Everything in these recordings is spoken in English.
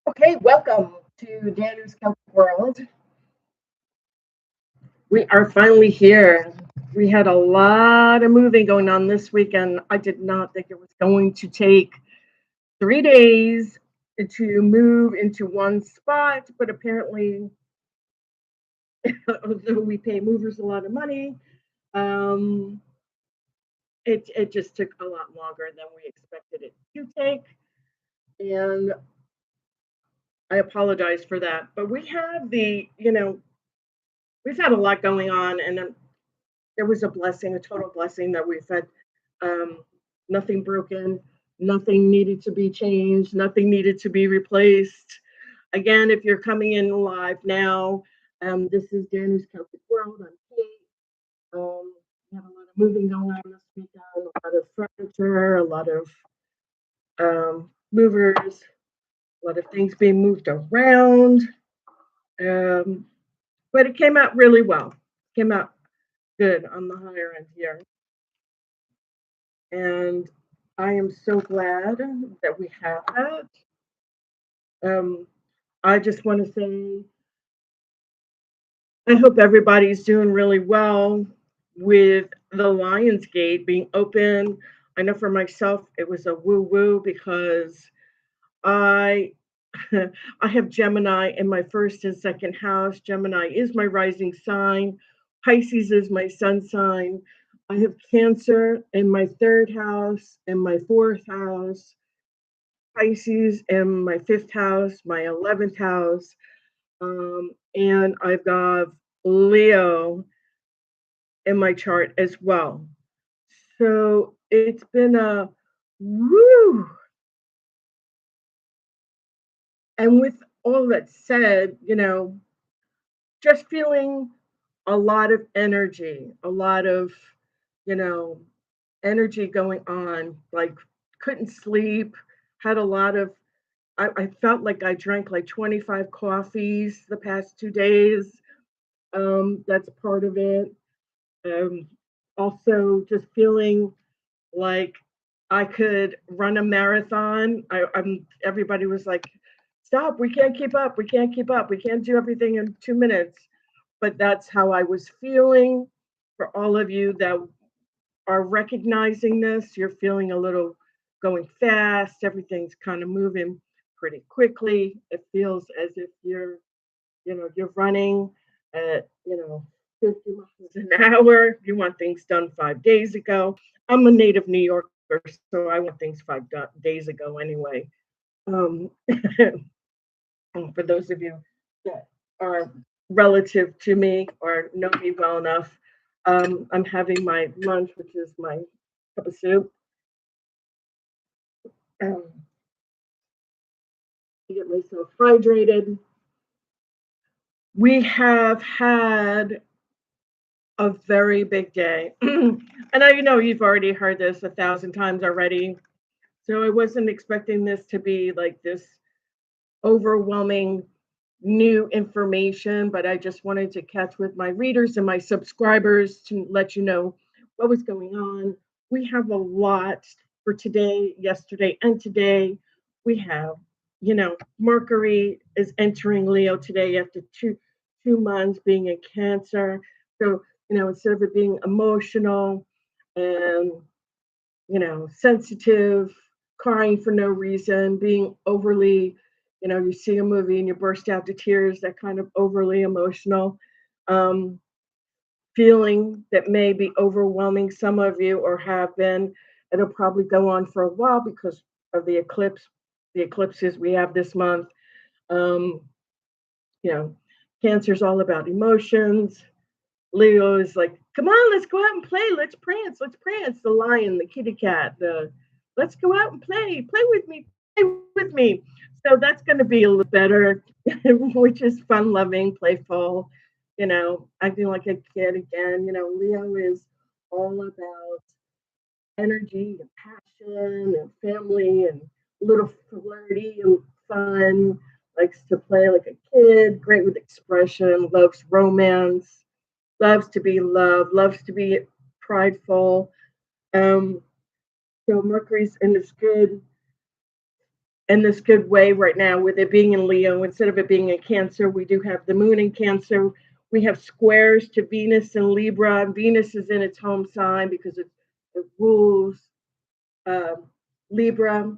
Okay, welcome to Danu's Celtic World. We are finally here. We had a lot of moving going on this weekend. I did not think it was going to take 3 days to move into one spot, but apparently, although we pay movers a lot of money, um, it just took a lot longer than we expected it to take. And I apologize for that. But we have we've had a lot going on, and it was a blessing, a total blessing that we've had um, nothing broken, nothing needed to be changed, nothing needed to be replaced. Again, if you're coming in live now, this is Danu's Celtic World. I'm Kate. We had a lot of moving going on this weekend, a lot of furniture, a lot of movers, a lot of things being moved around. Um, but it came out really well. Came out good on the higher end here. And I am so glad that we have that. Um, I just want to say I hope everybody's doing really well with the Lions Gate being open. I know for myself it was a woo woo because I I have Gemini in my first and second house. Gemini is my rising sign. Pisces is my sun sign. I have Cancer in my third house and my fourth house. Pisces in my fifth house, my 11th house. And I've got Leo in my chart as well. So it's been a woo. And with all that said, just feeling a lot of energy, a lot of, you know, energy going on. Like, couldn't sleep, had a lot of, I felt like I drank like 25 coffees the past 2 days. That's part of it. Um, Also, just feeling like I could run a marathon. Everybody was like, "Stop! We can't keep up. We can't keep up. We can't do everything in 2 minutes." But that's how I was feeling. For all of you that are recognizing this, you're feeling a little going fast. Everything's kind of moving pretty quickly. It feels as if you're running at, 50 miles an hour. You want things done 5 days ago. I'm a native New Yorker, so I want things days ago anyway. Um, for those of you that are relative to me or know me well enough, I'm having my lunch, which is my cup of soup, um, to get myself hydrated. We have had a very big day. And I know you've already heard this 1,000 times already. So I wasn't expecting this to be like this overwhelming new information, but I just wanted to catch with my readers and my subscribers to let you know what was going on. We have a lot for today, yesterday, and today. We have, Mercury is entering Leo today after two months being in Cancer. So, instead of it being emotional and sensitive, crying for no reason, being overly, you see a movie and you burst out to tears, that kind of overly emotional um, feeling that may be overwhelming some of you or have been. It'll probably go on for a while because of the eclipses we have this month. Um, you know, Cancer's all about emotions. Leo is like, come on, let's go out and play. Let's prance. Let's prance. The lion, the kitty cat, the let's go out and play. Play with me. Play with me. So that's going to be a little better, which is fun loving, playful, acting like a kid again. Leo is all about energy and passion and family and a little flirty and fun, likes to play like a kid, great with expression, loves romance, loves to be loved, loves to be prideful. Um, so Mercury's in this good in this good way right now with it being in Leo instead of it being in Cancer. We do have the moon in Cancer. We have squares to Venus in Libra. Venus is in its home sign because it rules um, Libra.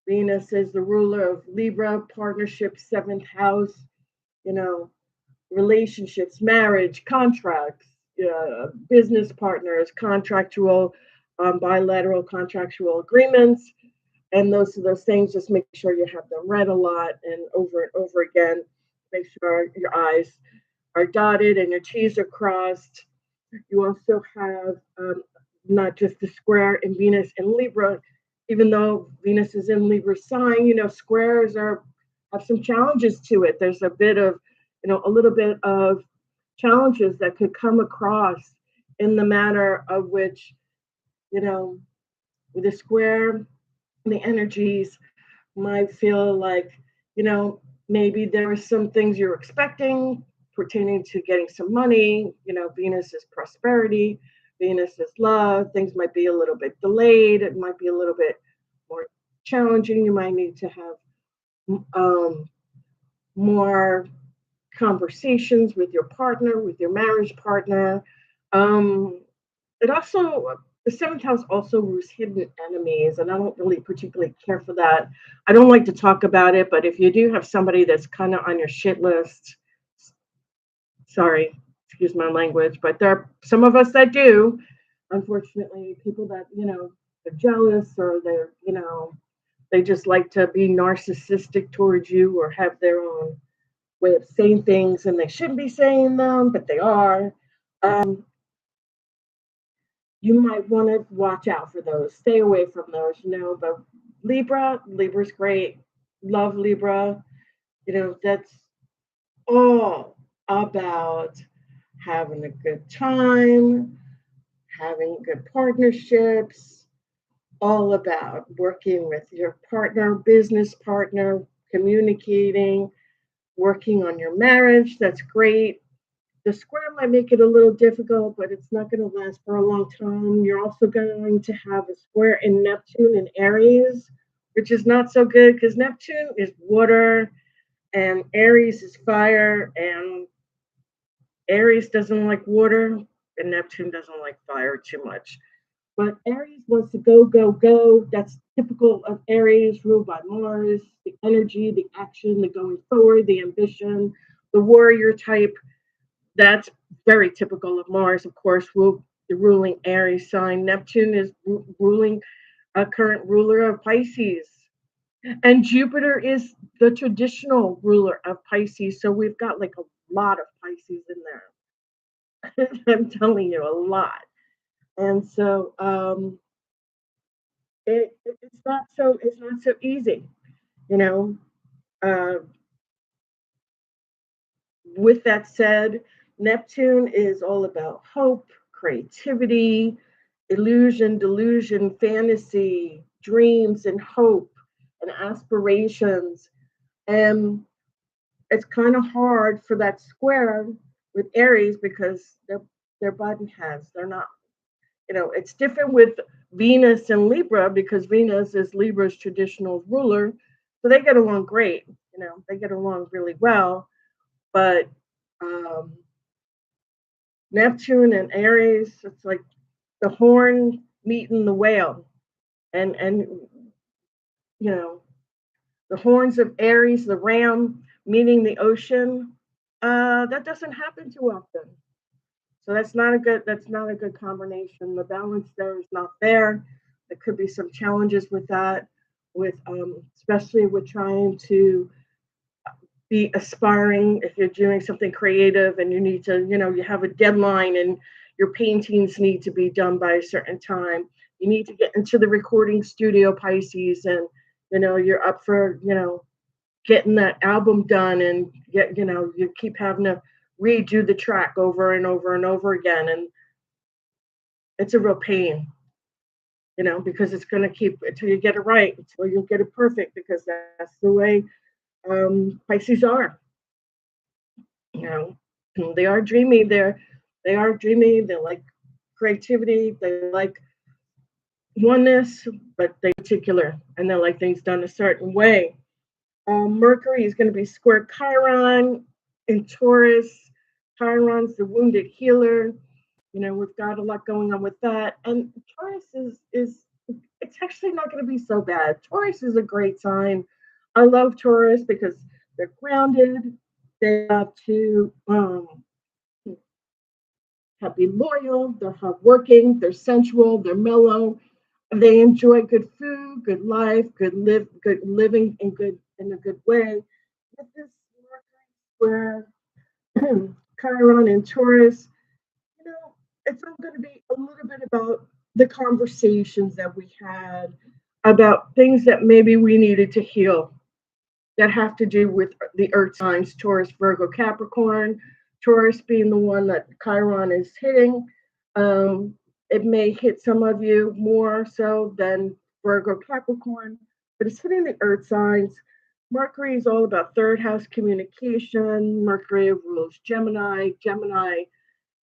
Venus is the ruler of Libra, partnership, seventh house, you know, relationships, marriage, contracts, business partners, contractual, bilateral contractual agreements, and those things. Just make sure you have them read a lot and over again. Make sure your I's are dotted and your T's are crossed. You also have not just the square in Venus and Libra, even though Venus is in Libra sign, squares are have some challenges to it. There's a bit of, a little bit of challenges that could come across in the manner of which, you know, with a square, the energies might feel like, maybe there are some things you're expecting pertaining to getting some money. Venus is prosperity, Venus is love. Things might be a little bit delayed. It might be a little bit more challenging. You might need to have more conversations with your partner, with your marriage partner. Um, it also the seventh house also rules hidden enemies, and I don't really particularly care for that. I don't like to talk about it, but if you do have somebody that's kind of on your shit list, sorry, excuse my language, but there are some of us that do. Unfortunately, people that they're jealous or they just like to be narcissistic towards you or have their own way of saying things and they shouldn't be saying them, but they are. You might want to watch out for those. Stay away from those. But Libra's great. Love Libra. That's all about having a good time, having good partnerships, all about working with your partner, business partner, communicating, working on your marriage. That's great. The square might make it a little difficult, but it's not going to last for a long time. You're also going to have a square in Neptune and Aries, which is not so good because Neptune is water and Aries is fire, and Aries doesn't like water and Neptune doesn't like fire too much. But Aries wants to go, go, go. That's typical of Aries, ruled by Mars, the energy, the action, the going forward, the ambition, the warrior type. That's very typical of Mars, of course, the ruling Aries sign. Neptune is ruling a current ruler of Pisces. And Jupiter is the traditional ruler of Pisces. So we've got like a lot of Pisces in there. I'm telling you, a lot. And so it's not so easy, you know. Uh, with that said, Neptune is all about hope, creativity, illusion, delusion, fantasy, dreams, and hope and aspirations. And it's kind of hard for that square with Aries because they're button heads. They're not, it's different with Venus and Libra because Venus is Libra's traditional ruler. So they get along great. They get along really well. But um, Neptune and Aries, it's like the horn meeting the whale, and you know the horns of Aries, the ram meeting the ocean. That doesn't happen too often. So that's not a good combination. The balance there is not there. There could be some challenges with that, with especially with trying to be aspiring if you're doing something creative and you need to, you have a deadline and your paintings need to be done by a certain time. You need to get into the recording studio, Pisces, and you're up for, getting that album done and you keep having to redo the track over and over and over again. And it's a real pain, because it's going to keep until you get it right, until you get it perfect, because that's the way Pisces are. you know they are dreamy. They are dreamy. They like creativity. They like oneness, but they particular, and they like things done a certain way. Mercury is going to be square Chiron in Taurus. Chiron's the wounded healer. We've got a lot going on with that. And Taurus is it's actually not going to be so bad. Taurus is a great sign. I love Taurus because they're grounded. They have to be loyal. They're hardworking. They're sensual. They're mellow. They enjoy good food, good life, good living in a good way. With this Mercury square Chiron and Taurus, it's all going to be a little bit about the conversations that we had about things that maybe we needed to heal that have to do with the earth signs Taurus, Virgo, Capricorn. Taurus being the one that Chiron is hitting. Um, it may hit some of you more so than Virgo, Capricorn, but it's hitting the earth signs. Mercury is all about third house communication. Mercury rules Gemini. Gemini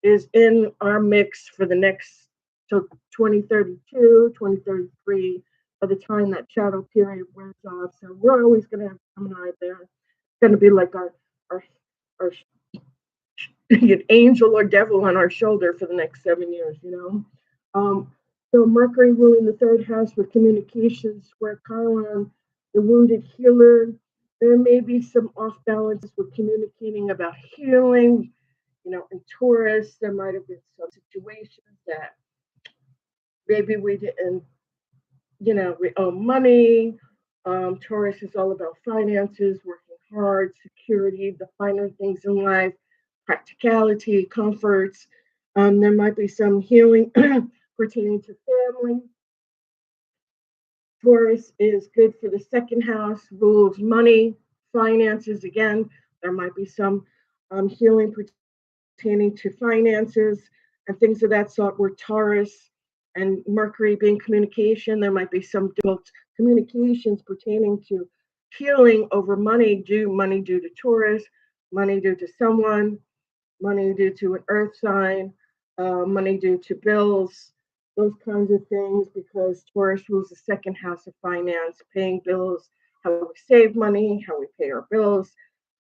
is in our mix for the next till 2032, 2033, by the time that shadow period wears off. So we're always going to have Gemini there. It's going to be like our angel or devil on our shoulder for the next 7 years. So Mercury ruling the third house with communications, square Chiron, the wounded healer. There may be some off balances with communicating about healing. In Taurus, there might have been some situations that maybe we didn't, we owe money. Taurus is all about finances, working hard, security, the finer things in life, practicality, comforts. There might be some healing pertaining to family. Taurus is good for the second house, rules money, finances. Again, there might be some healing pertaining to finances and things of that sort. Where Taurus and Mercury being communication, there might be some difficult communications pertaining to healing over money due to Taurus, money due to someone, money due to an earth sign, money due to bills, those kinds of things, because Taurus rules the second house of finance, paying bills, how we save money, how we pay our bills,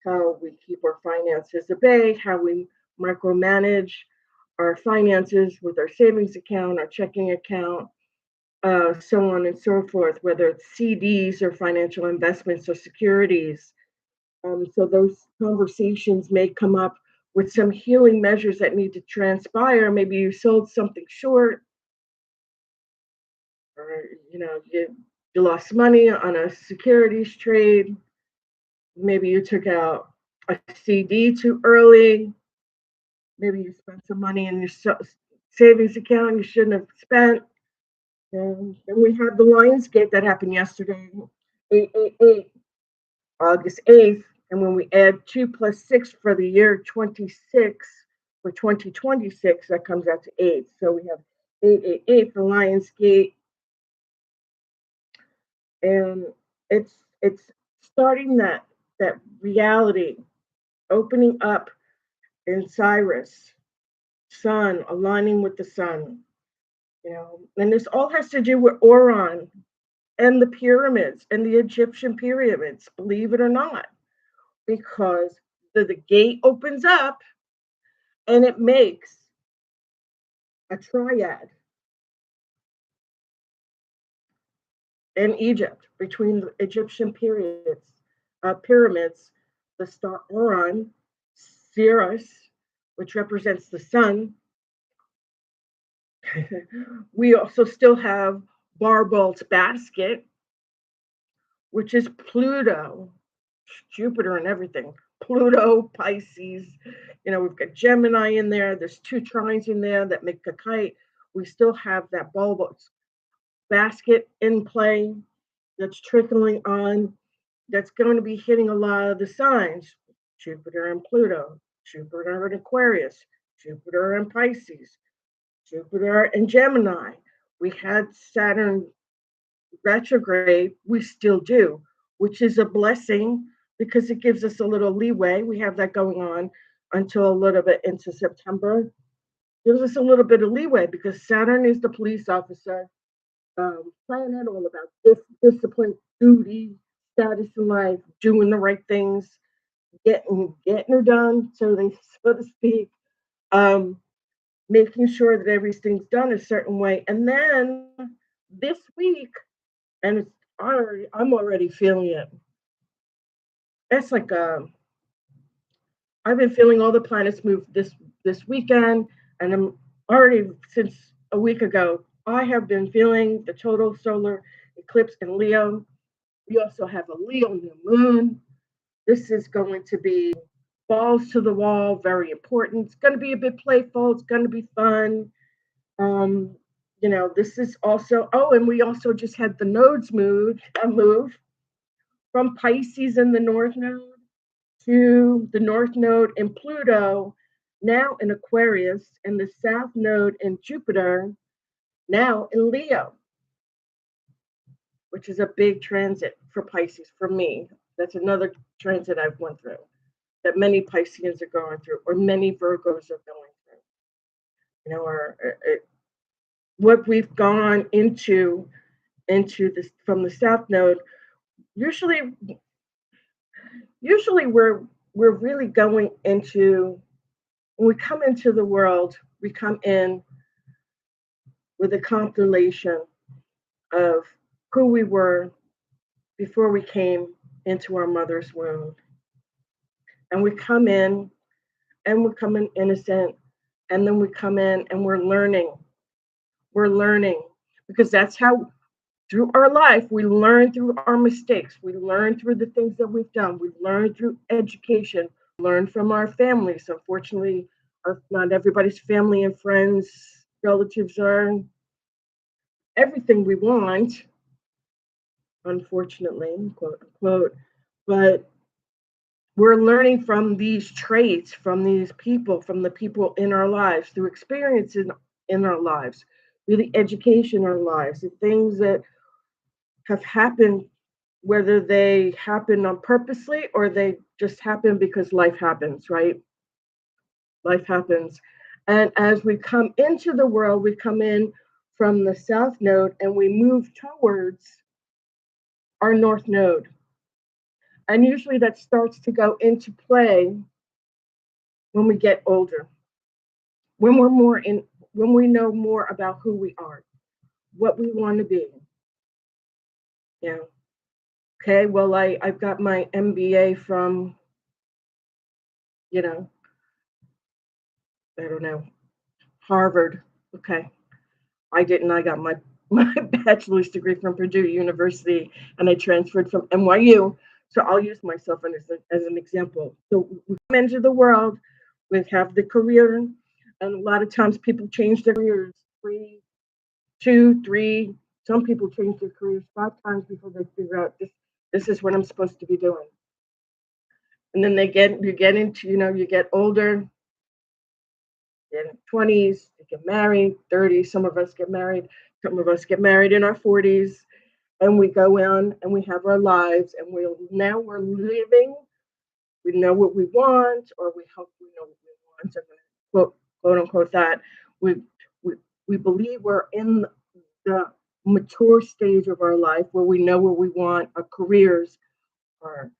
how we keep our finances at bay, how we micromanage our finances with our savings account, our checking account, so on and so forth, whether it's CDs or financial investments or securities. So those conversations may come up with some healing measures that need to transpire. Maybe you sold something short, or you lost money on a securities trade. Maybe you took out a CD too early. Maybe you spent some money in your savings account you shouldn't have spent. And then we had the Lionsgate that happened yesterday, 888, August 8th. And when we add 2 plus 6 for the year 26, for 2026, that comes out to 8. So we have 888 for Lionsgate. And it's starting that reality, opening up in Cyrus, sun, aligning with the sun. And this all has to do with Orion and the pyramids and the Egyptian pyramids, believe it or not, because the gate opens up and it makes a triad in Egypt between the Egyptian pyramids, the star Orion, Sirius, which represents the sun. We also still have Barbolt's basket, which is Pluto, Jupiter, and everything. Pluto, Pisces. We've got Gemini in there. There's 2 trines in there that make a kite. We still have that Barbolt's basket in play that's trickling on. That's going to be hitting a lot of the signs. Jupiter and Pluto, Jupiter and Aquarius, Jupiter and Pisces, Jupiter and Gemini. We had Saturn retrograde, we still do, which is a blessing because it gives us a little leeway. We have that going on until a little bit into September. Gives us a little bit of leeway because Saturn is the police officer planet, all about discipline, duty, status in life, doing the right things, getting her done, so to speak. Um, Making sure that everything's done a certain way, and then this week, and I'm already feeling it. It's like I've been feeling all the planets move this weekend, and I'm already since a week ago. I have been feeling the total solar eclipse in Leo. We also have a Leo new moon. This is going to be balls to the wall, very important. It's going to be a bit playful. It's going to be fun. Um, this is also. Oh, and we also just had the nodes move from Pisces in the North Node to the North Node in Pluto, now in Aquarius, and the South Node in Jupiter, now in Leo, which is a big transit for Pisces for me. That's another transit I've went through that many Pisceans are going through, or many Virgos are going through. Or what we've gone into this from the South Node. Usually, usually we're really going into when we come into the world, we come in with a compilation of who we were before we came into our mother's womb. And we come in and we come in innocent, and then we come in and we're learning. We're learning because that's how through our life we learn through our mistakes. We learn through the things that we've done. We learn through education, learn from our families. Unfortunately, not everybody's family and friends, relatives are everything we want, unfortunately, quote unquote. But we're learning from these traits, from these people, from the people in our lives, through experiences in our lives, through the education in our lives, the things that have happened, whether they happen on purposely or they just happen because life happens, right? Life happens. And as we come into the world, we come in from the South Node and we move towards our North Node. And usually that starts to go into play when we get older, when when we know more about who we are, what we want to be. Yeah. Okay. Well, I've got my MBA from, you know, I don't know, Harvard. Okay. I didn't. I got my bachelor's degree from Purdue University, and I transferred from NYU. So I'll use myself as an example. So we come into the world, we have the career, and a lot of times people change their careers 3, 2, 3. Some people change their careers 5 times before they figure out this is what I'm supposed to be doing. And then you get into you get older, in 20s, you get married, 30s, some of us get married, some of us get married in our 40s, and we go in and we have our lives, and we're living. We know what we want, or we hope we know what we want. I'm going to quote unquote that. We, we, we believe we're in the mature stage of our life where we know what we want, our careers, our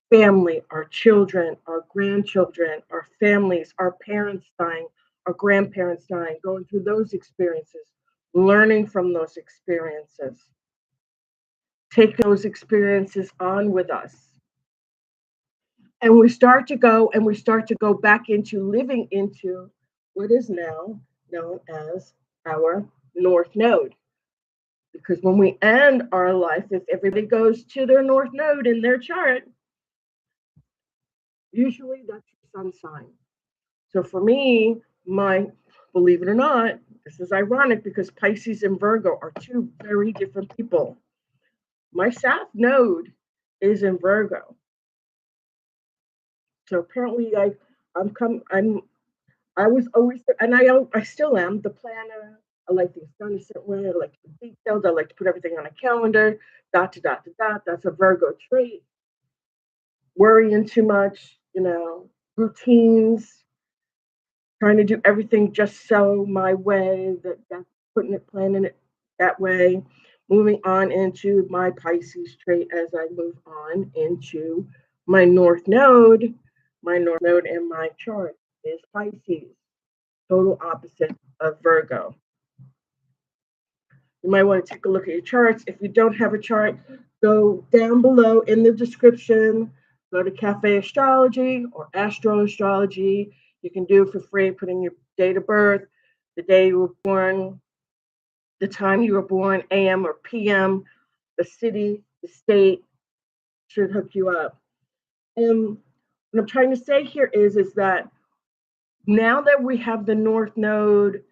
family, our children, our grandchildren, our families, our parents dying, our grandparents dying, going through those experiences, learning from those experiences, take those experiences on with us. And we start to go back into living into what is now known as our North Node. Because when we end our life, if everybody goes to their North Node in their chart, usually that's your sun sign. So for me, believe it or not, this is ironic because Pisces and Virgo are two very different people. My South Node is in Virgo. So apparently I was always, and I still am the planner. I like things done a certain way. I like to be detailed. I like to put everything on a calendar. Dot to dot to dot. That's a Virgo trait. Worrying too much, routines, trying to do everything just so my way. That's planning it that way. Moving on into my Pisces trait as I move on into my North Node. My North Node in my chart is Pisces, total opposite of Virgo. You might want to take a look at your charts. If you don't have a chart, go down below in the description. Go to Cafe Astrology or Astro Astrology. You can do it for free. Put in your date of birth, the day you were born, the time you were born, AM or PM, the city, the state should hook you up. And what I'm trying to say here is that now that we have the North Node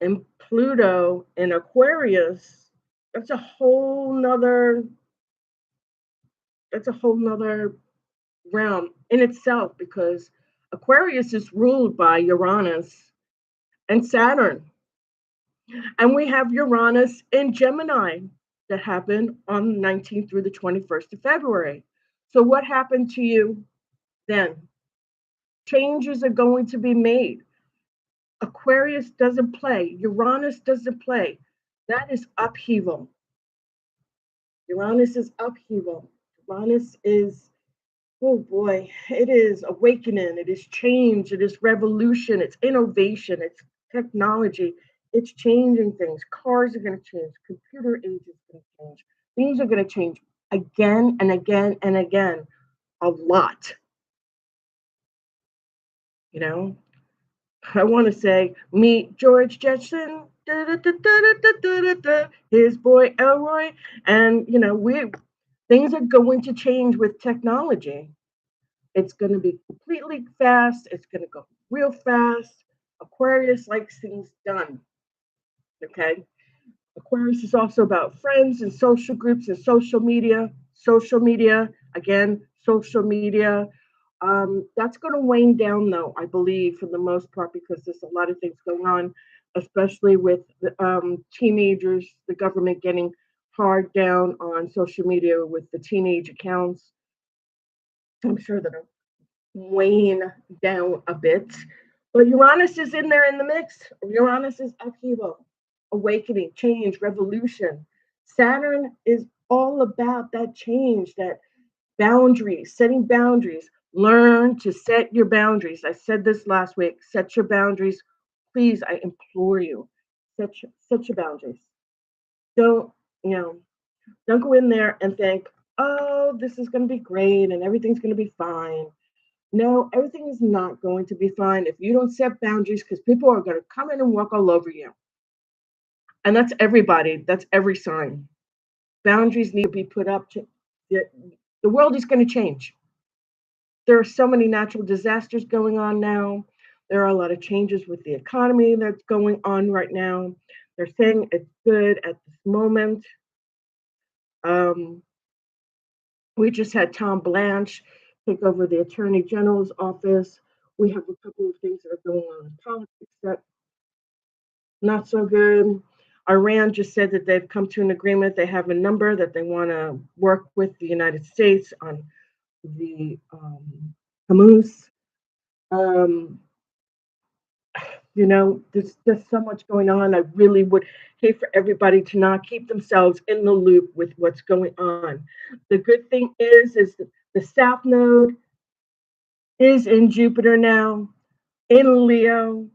and Pluto in Aquarius, that's a whole nother realm in itself, because Aquarius is ruled by Uranus and Saturn. And we have Uranus in Gemini that happened on the 19th through the 21st of February. So what happened to you then? Changes are going to be made. Aquarius doesn't play. Uranus doesn't play. That is upheaval. Uranus is upheaval. Uranus is, oh boy, it is awakening. It is change. It is revolution. It's innovation. It's technology. It's changing things. Cars are going to change. Computer age is going to change. Things are going to change again and again and again. A lot. You know, I want to say, meet George Jetson, his boy Elroy, and things are going to change with technology. It's going to be completely fast. It's going to go real fast. Aquarius likes things done. Okay. Aquarius is also about friends and social groups and social media. Social media, again, social media. That's going to wane down, though, I believe, for the most part, because there's a lot of things going on, especially with the, teenagers, the government getting hard down on social media with the teenage accounts. I'm sure that it'll wane down a bit. But Uranus is in there in the mix. Uranus is upheaval, awakening, change, revolution. Saturn is all about that change, that boundaries, setting boundaries. Learn to set your boundaries. I said this last week. Set your boundaries. Please, I implore you. Set your boundaries. Don't, you know, don't go in there and think, oh, this is going to be great and everything's going to be fine. No, everything is not going to be fine if you don't set boundaries, because people are going to come in and walk all over you. And that's everybody. That's every sign. Boundaries need to be put up to the world is going to change. There are so many natural disasters going on now. There are a lot of changes with the economy that's going on right now. They're saying it's good at this moment. We just had Tom Blanche take over the Attorney General's office. We have a couple of things that are going on in politics that not so good. Iran just said that they've come to an agreement. They have a number that they want to work with the United States on the Hamas. There's just so much going on. I really would hate for everybody to not keep themselves in the loop with what's going on. The good thing is the South Node is in Jupiter now, in Leo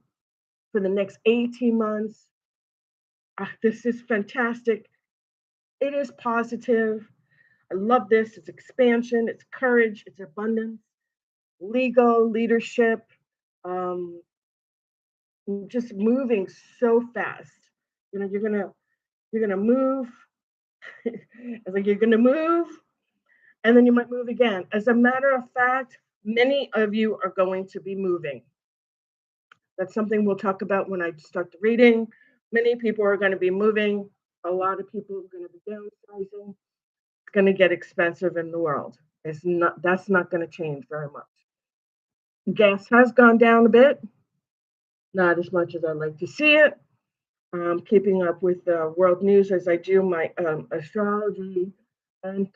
for the next 18 months. This is fantastic. It is positive. I love this. It's expansion, it's courage, it's abundance, legal leadership, just moving so fast. You're gonna move. It's like you're gonna move, and then you might move again. As a matter of fact, many of you are going to be moving. That's something we'll talk about when I start the reading. Many people are going to be moving. A lot of people are going to be downsizing. It's going to get expensive in the world. That's not going to change very much. Gas has gone down a bit, not as much as I'd like to see it. Keeping up with the world news as I do my astrology and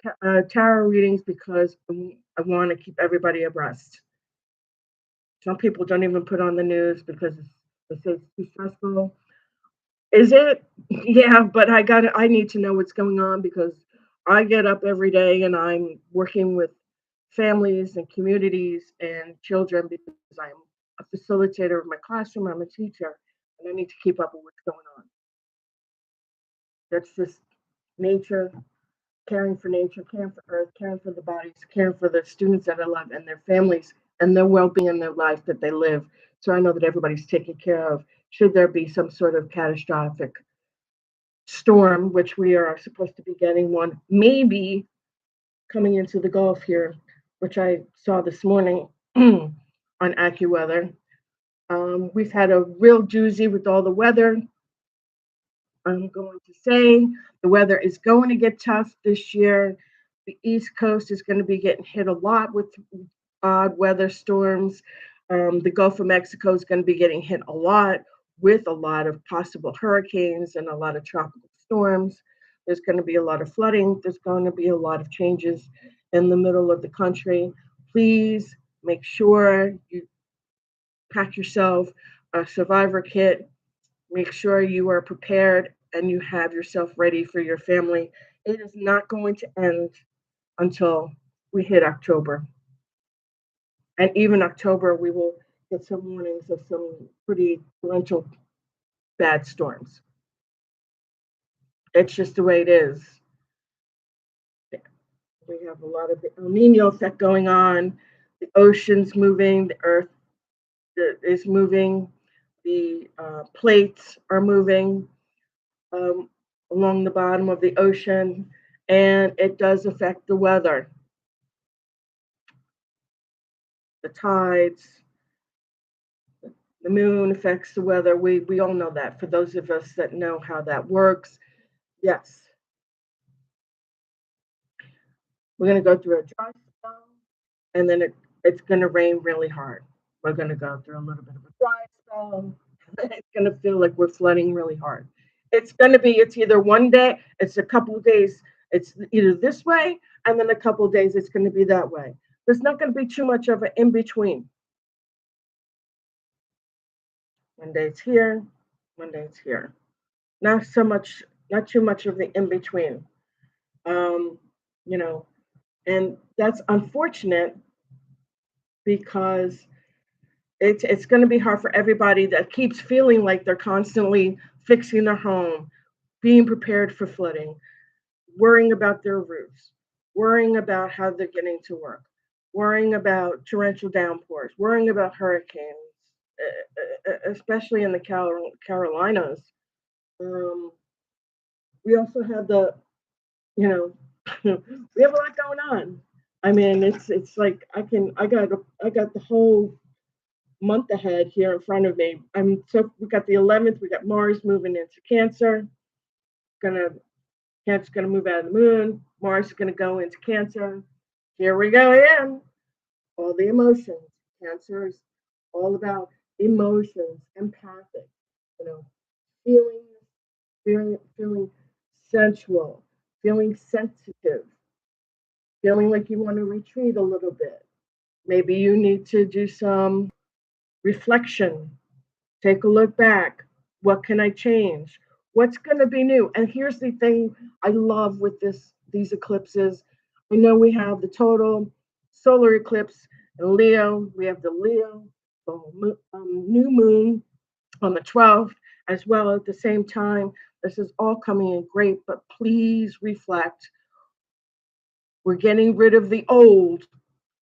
tarot readings, because I want to keep everybody abreast. Some people don't even put on the news because they say it's too stressful. Is it? Yeah, but I need to know what's going on because I get up every day and I'm working with families and communities and children because I'm a facilitator of my classroom. I'm a teacher and I need to keep up with what's going on. That's just nature, caring for nature, caring for earth, caring for the bodies, caring for the students that I love and their families and their well-being in their life that they live. So I know that everybody's taken care of. Should there be some sort of catastrophic storm, which we are supposed to be getting one, maybe coming into the Gulf here, which I saw this morning on AccuWeather. We've had a real doozy with all the weather. I'm going to say the weather is going to get tough this year. The East Coast is going to be getting hit a lot with odd weather storms. The Gulf of Mexico is going to be getting hit a lot with a lot of possible hurricanes and a lot of tropical storms. There's going to be a lot of flooding. There's going to be a lot of changes in the middle of the country. Please make sure you pack yourself a survivor kit. Make sure you are prepared and you have yourself ready for your family. It is not going to end until we hit October. And even October, we will get some warnings of some pretty torrential bad storms. It's just the way it is. We have a lot of the El Nino effect going on. The ocean's moving, the earth is moving, the plates are moving um, along the bottom of the ocean, and it does affect the weather, the tides, the moon affects the weather. We all know that. For those of us that know how that works, yes, we're going to go through a dry spell, and then it's going to rain really hard. We're going to go through a little bit of a dry spell. It's going to feel like we're flooding really hard. It's either one day, it's a couple of days, it's either this way, and then a couple of days, it's going to be that way. There's not going to be too much of an in between. One day it's here, one day it's here. Not so much, not too much of the in between. Um, you know, and that's unfortunate because it's going to be hard for everybody that keeps feeling like they're constantly fixing their home, being prepared for flooding, worrying about their roofs, worrying about how they're getting to work, worrying about torrential downpours, worrying about hurricanes, especially in the Carolinas. Um, we also have you know, we have a lot going on. I mean, it's like I got the whole month ahead here in front of me. So we got the 11th. We got Mars moving into Cancer. Gonna Cancer's gonna move out of the Moon. Mars is gonna go into Cancer. Here we go again. All the emotions. Cancer is all about emotions, empathic. You know, feeling, feeling sensual, feeling sensitive, feeling like you want to retreat a little bit. Maybe you need to do some reflection. Take a look back. What can I change? What's going to be new? And here's the thing I love with these eclipses. I know we have the total solar eclipse in Leo. We have the Leo new moon on the 12th, as well at the same time. This is all coming in great, but please reflect. We're getting rid of the old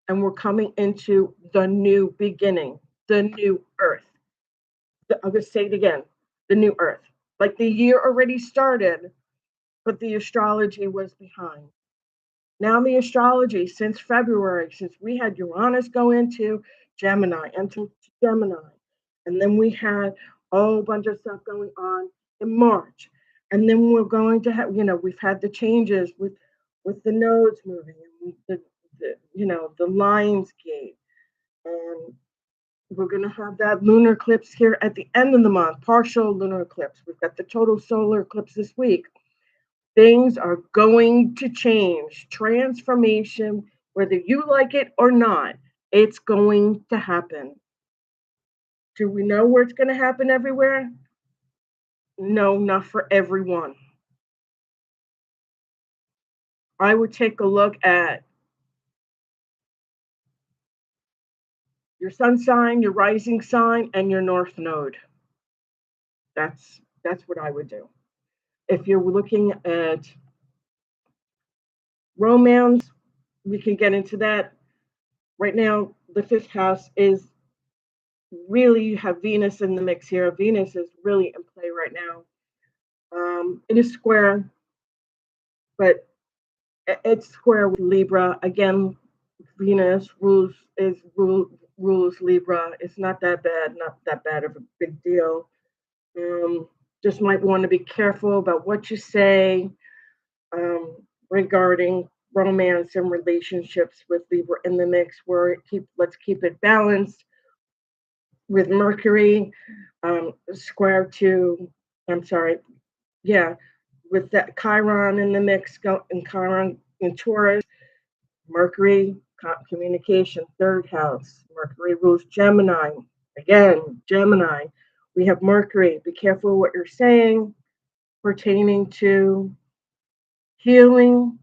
and we're coming into the new beginning, the new earth. I'm going to say it again, the new earth. Like the year already started, but the astrology was behind. Now the astrology since February, since we had Uranus go into Gemini, and then we had a whole bunch of stuff going on in March, and then we're going to have, we've had the changes with the nodes moving, and the Lions Gate, and we're going to have that lunar eclipse here at the end of the month, partial lunar eclipse. We've got the total solar eclipse this week. Things are going to change. Transformation, whether you like it or not, it's going to happen. Do we know where it's going to happen everywhere? No, not for everyone. I would take a look at your sun sign, your rising sign, and your north node. That's what I would do. If you're looking at romance, we can get into that. Right now, the fifth house is really, you have Venus in the mix here. Venus is really in play right now. It is square, but it's square with Libra. Again, Venus rules Libra. It's not that bad, not that bad of a big deal. Um, just might want to be careful about what you say regarding romance and relationships with Libra in the mix. Where let's keep it balanced with Mercury square to. I'm sorry, yeah, with that Chiron in the mix, and Chiron in Taurus, Mercury communication, third house. Mercury rules Gemini. Again, Gemini. We have Mercury. Be careful what you're saying pertaining to healing.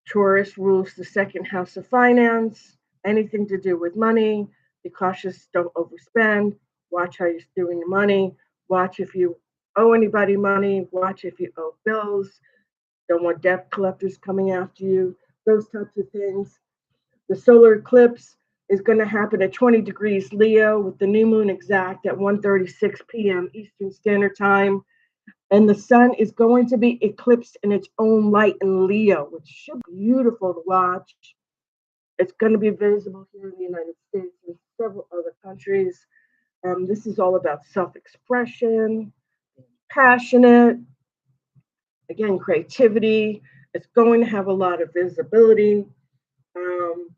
Taurus rules the second house of finance. Anything to do with money. Be cautious. Don't overspend. Watch how you're doing your money. Watch if you owe anybody money. Watch if you owe bills. Don't want debt collectors coming after you. Those types of things. The solar eclipse is going to happen at 20 degrees Leo with the new moon exact at 1:36 p.m. Eastern Standard Time. And the sun is going to be eclipsed in its own light in Leo, which should be beautiful to watch. It's going to be visible here in the United States and several other countries. This is all about self-expression, passionate, again, creativity. It's going to have a lot of visibility. Um,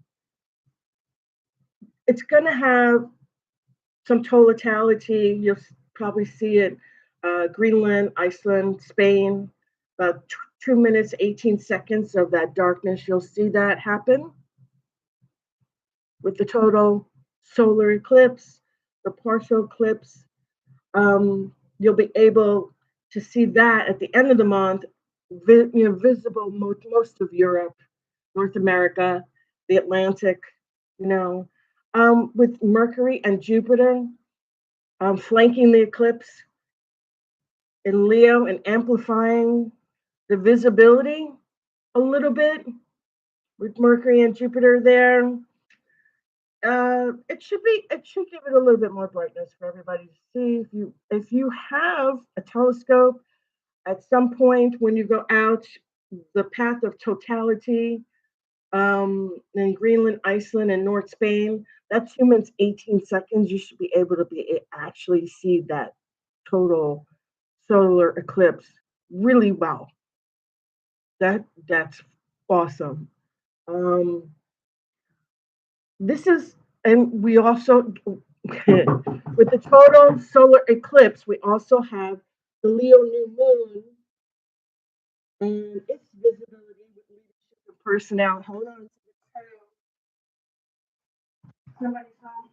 it's going to have some totality. You'll probably see it Greenland, Iceland, Spain, about 2 minutes, 18 seconds of that darkness. You'll see that happen with the total solar eclipse, the partial eclipse. You'll be able to see that at the end of the month, visible most of Europe, North America, the Atlantic, you know, with Mercury and Jupiter flanking the eclipse in Leo and amplifying the visibility a little bit with Mercury and Jupiter there. It should give it a little bit more brightness for everybody to see. If you have a telescope at some point when you go out the path of totality in Greenland, Iceland, and North Spain, that's 2 minutes 18 seconds. You should be able to actually see that total solar eclipse really well. That's awesome. Um, this is, and we also with the total solar eclipse, we also have the Leo new moon and its visibility with leadership and personality. Hold on, somebody's home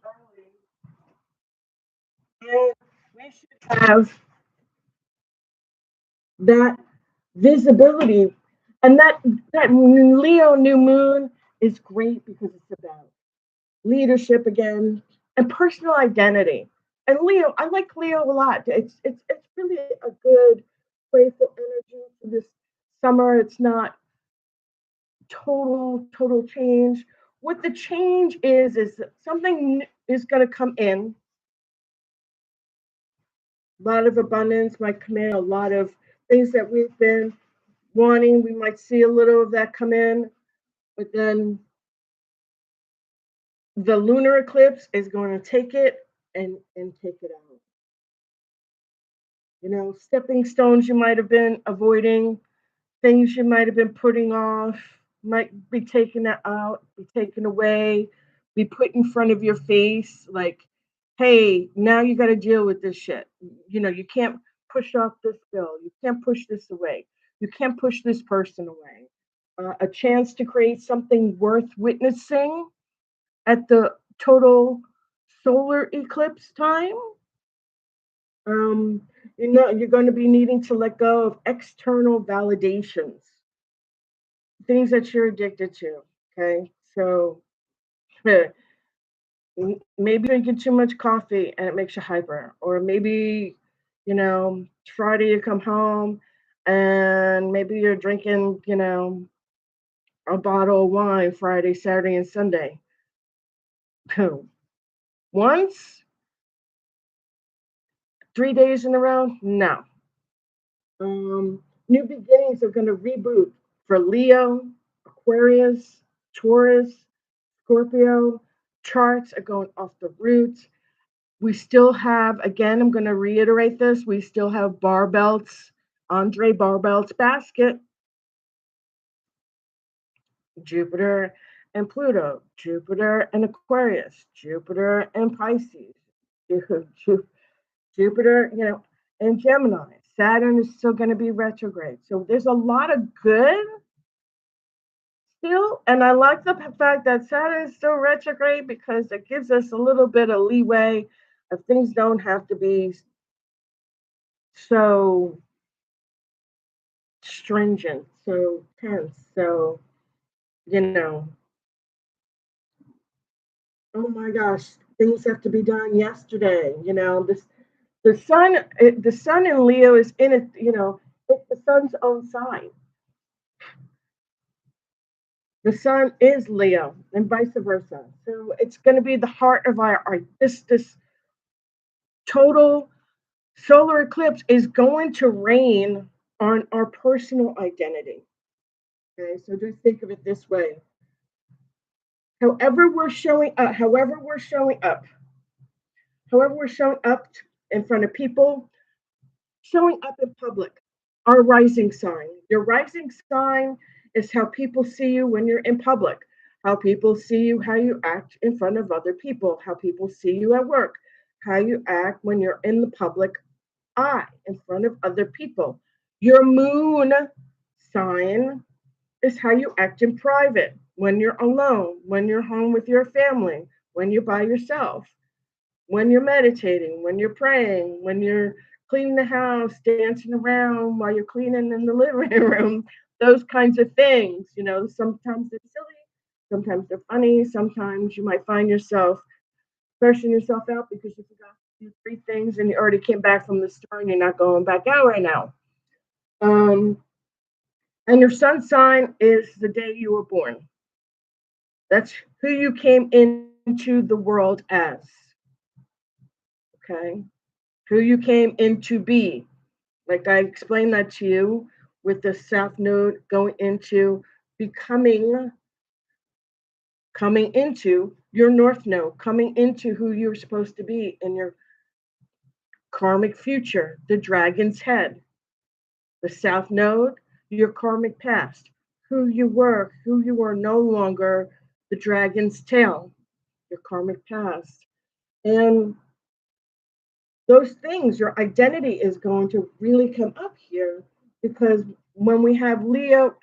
early, and we should have that visibility, and that Leo new moon is great because it's about leadership again and personal identity. And Leo, I like Leo a lot. It's really a good playful energy for this summer. It's not total change. What the change is that something is going to come in. A lot of abundance might come in. A lot of things that we've been wanting, we might see a little of that come in. But then the lunar eclipse is going to take it and take it out. Stepping stones you might have been avoiding, things you might have been putting off, might be taken out, be taken away, be put in front of your face. Like, hey, now you got to deal with this shit. You can't push off this bill. You can't push this away. You can't push this person away. A chance to create something worth witnessing at the total solar eclipse time. Um, you're going to be needing to let go of external validations, things that you're addicted to. Okay, so maybe drinking too much coffee and it makes you hyper, or maybe Friday you come home and maybe you're drinking a bottle of wine Friday, Saturday, and Sunday. Once, 3 days in a row, no. New beginnings are going to reboot for Leo, Aquarius, Taurus, Scorpio. Charts are going off the roots. We still have, again, I'm going to reiterate this, we still have Barbelt's, Andre Barbelt's basket, Jupiter and Pluto, Jupiter and Aquarius, Jupiter and Pisces, Jupiter, and Gemini. Saturn is still going to be retrograde. So there's a lot of good still. And I like the fact that Saturn is still retrograde because it gives us a little bit of leeway if things don't have to be so stringent, so tense. So, you know, oh my gosh, things have to be done yesterday. The sun in Leo is in it, it's the sun's own sign. The sun is Leo and vice versa. So it's going to be the heart of our this total solar eclipse is going to rain on our personal identity. Okay, so just think of it this way. However we're showing up in front of people, showing up in public. Our rising sign. Your rising sign is how people see you when you're in public, how people see you, how you act in front of other people, how people see you at work, how you act when you're in the public eye in front of other people. Your moon sign is how you act in private, when you're alone, when you're home with your family, when you're by yourself, when you're meditating, when you're praying, when you're cleaning the house, dancing around while you're cleaning in the living room, those kinds of things. Sometimes it's silly, sometimes they're funny, sometimes you might find yourself stressing yourself out because you forgot to do three things and you already came back from the store and you're not going back out right now. Um, and your sun sign is the day you were born. That's who you came into the world as. Okay. Who you came in to be. Like I explained that to you with the South Node going into becoming, coming into your North Node, coming into who you're supposed to be in your karmic future, the dragon's head. The South Node, your karmic past, who you are no longer the dragon's tail, your karmic past. And those things, your identity is going to really come up here because when we have Leo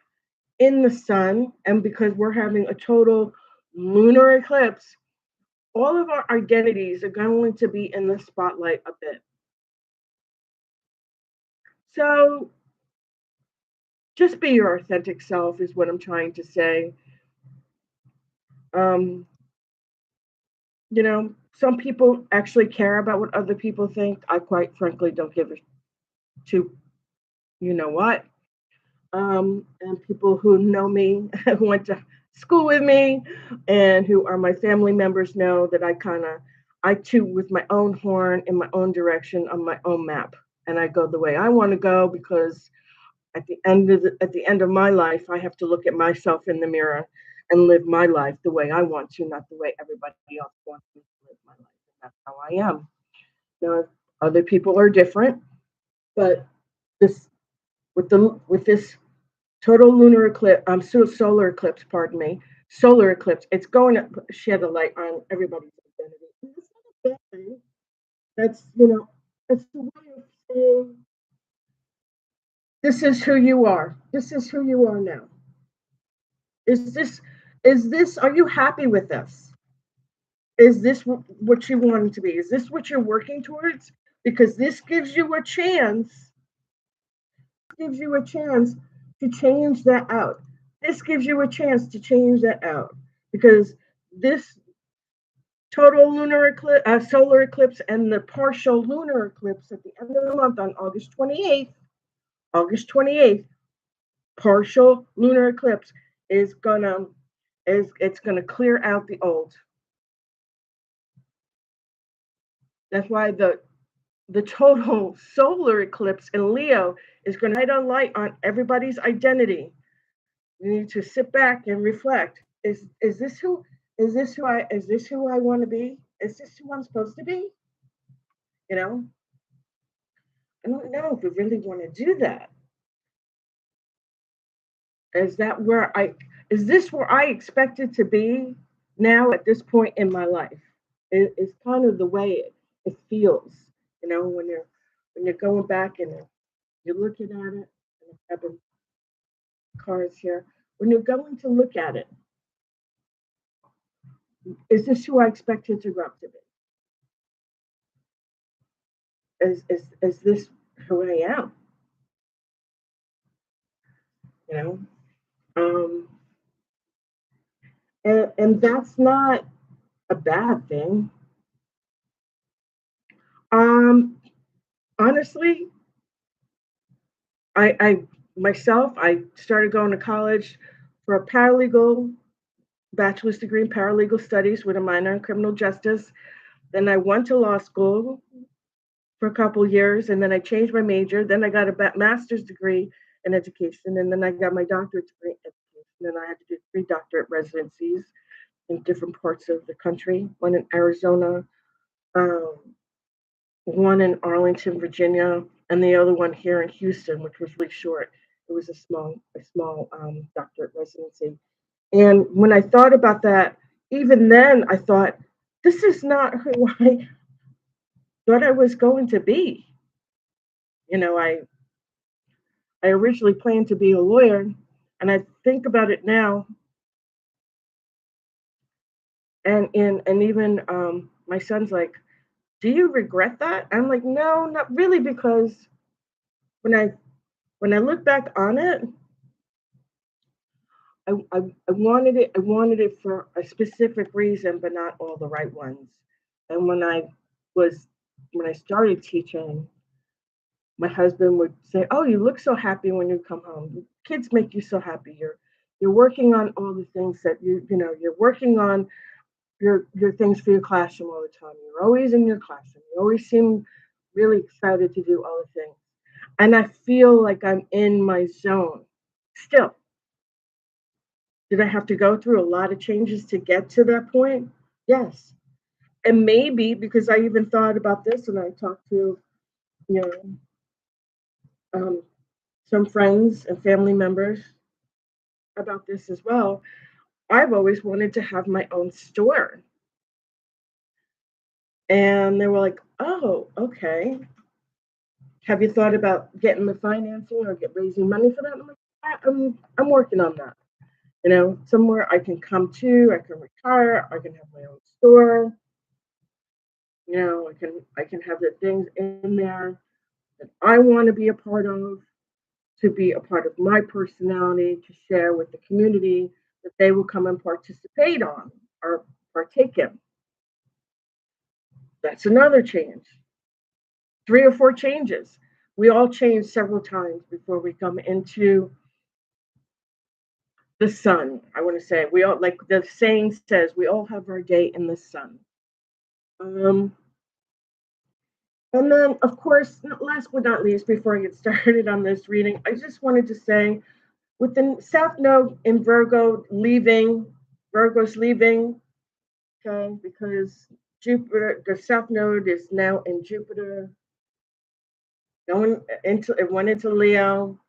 in the sun, and because we're having a total lunar eclipse, all of our identities are going to be in the spotlight a bit. So just be your authentic self, is what I'm trying to say. Um, some people actually care about what other people think. I quite frankly don't give a to you know what. And people who know me, who went to school with me, and who are my family members know that I toot with my own horn in my own direction on my own map, and I go the way I want to go because at the end of my life, I have to look at myself in the mirror and live my life the way I want to, not the way everybody else wants me to live my life. And that's how I am. Now, other people are different, but this with this total lunar eclipse, solar eclipse, pardon me, solar eclipse, it's going to shed a light on everybody's identity. And it's not a bad thing. That's, it's the way of saying, this is who you are. This is who you are now. Is this, are you happy with this? Is this what you want to be? Is this what you're working towards? because this gives you a chance, to change that out. This gives you a chance to change that out because this total lunar eclipse, solar eclipse, and the partial lunar eclipse at the end of the month on August 28th, partial lunar eclipse is gonna clear out the old. That's why the total solar eclipse in Leo is going to shine a light on everybody's identity. You need to sit back and reflect. Is this who I want to be? Is this who I'm supposed to be? You know, I don't know if we really want to do that. Is this where I expected to be now at this point in my life? It's kind of the way it feels, when you're going back and you're looking at it. And I have the cards here. When you're going to look at it, is this who I expected to grow up to be? Is this who I am? You know, and that's not a bad thing. Honestly, I started going to college for a paralegal bachelor's degree in paralegal studies with a minor in criminal justice. Then I went to law school for a couple years, and then I changed my major. Then I got a master's degree in education, and then I got my doctorate degree in education. And I had to do 3 doctorate residencies in different parts of the country, one in Arizona, one in Arlington, Virginia, and the other one here in Houston, which was really short. It was a small doctorate residency. And when I thought about that, even then I thought, this is not who I thought I was going to be. I originally planned to be a lawyer, and I think about it now, and even my son's like, do you regret that? I'm like, no, not really, because when I look back on it, I wanted it for a specific reason, but not all the right ones. And when I started teaching, my husband would say, "Oh, you look so happy when you come home. Kids make you so happy. You're working on all the things that you're working on your things for your classroom all the time. You're always in your classroom. You always seem really excited to do all the things." And I feel like I'm in my zone still. Did I have to go through a lot of changes to get to that point? Yes. And maybe because I even thought about this and I talked to, you know, some friends and family members about this as well. I've always wanted to have my own store. And they were like, oh, okay. Have you thought about getting the financing or raising money for that? I'm like, I'm working on that. Somewhere I can come to, I can retire, I can have my own store. I can have the things in there that I want to be a part of, to be a part of my personality, to share with the community that they will come and participate on or partake in. That's another change. 3 or 4 changes. We all change several times before we come into the sun. I want to say we all, like the saying says, we all have our day in the sun. And then, of course, last but not least, before I get started on this reading, I just wanted to say, with the South Node in Virgo's leaving, okay, because Jupiter, the South Node is now in Jupiter, it went into Leo,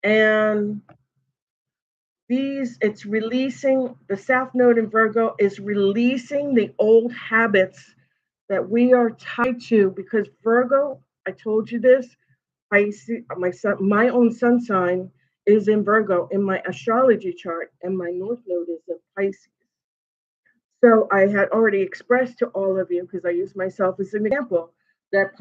and it's releasing, the South Node in Virgo is releasing the old habits that we are tied to, because Virgo, I told you this, my own sun sign is in Virgo in my astrology chart, and my North Node is in Pisces. So I had already expressed to all of you, because I use myself as an example, That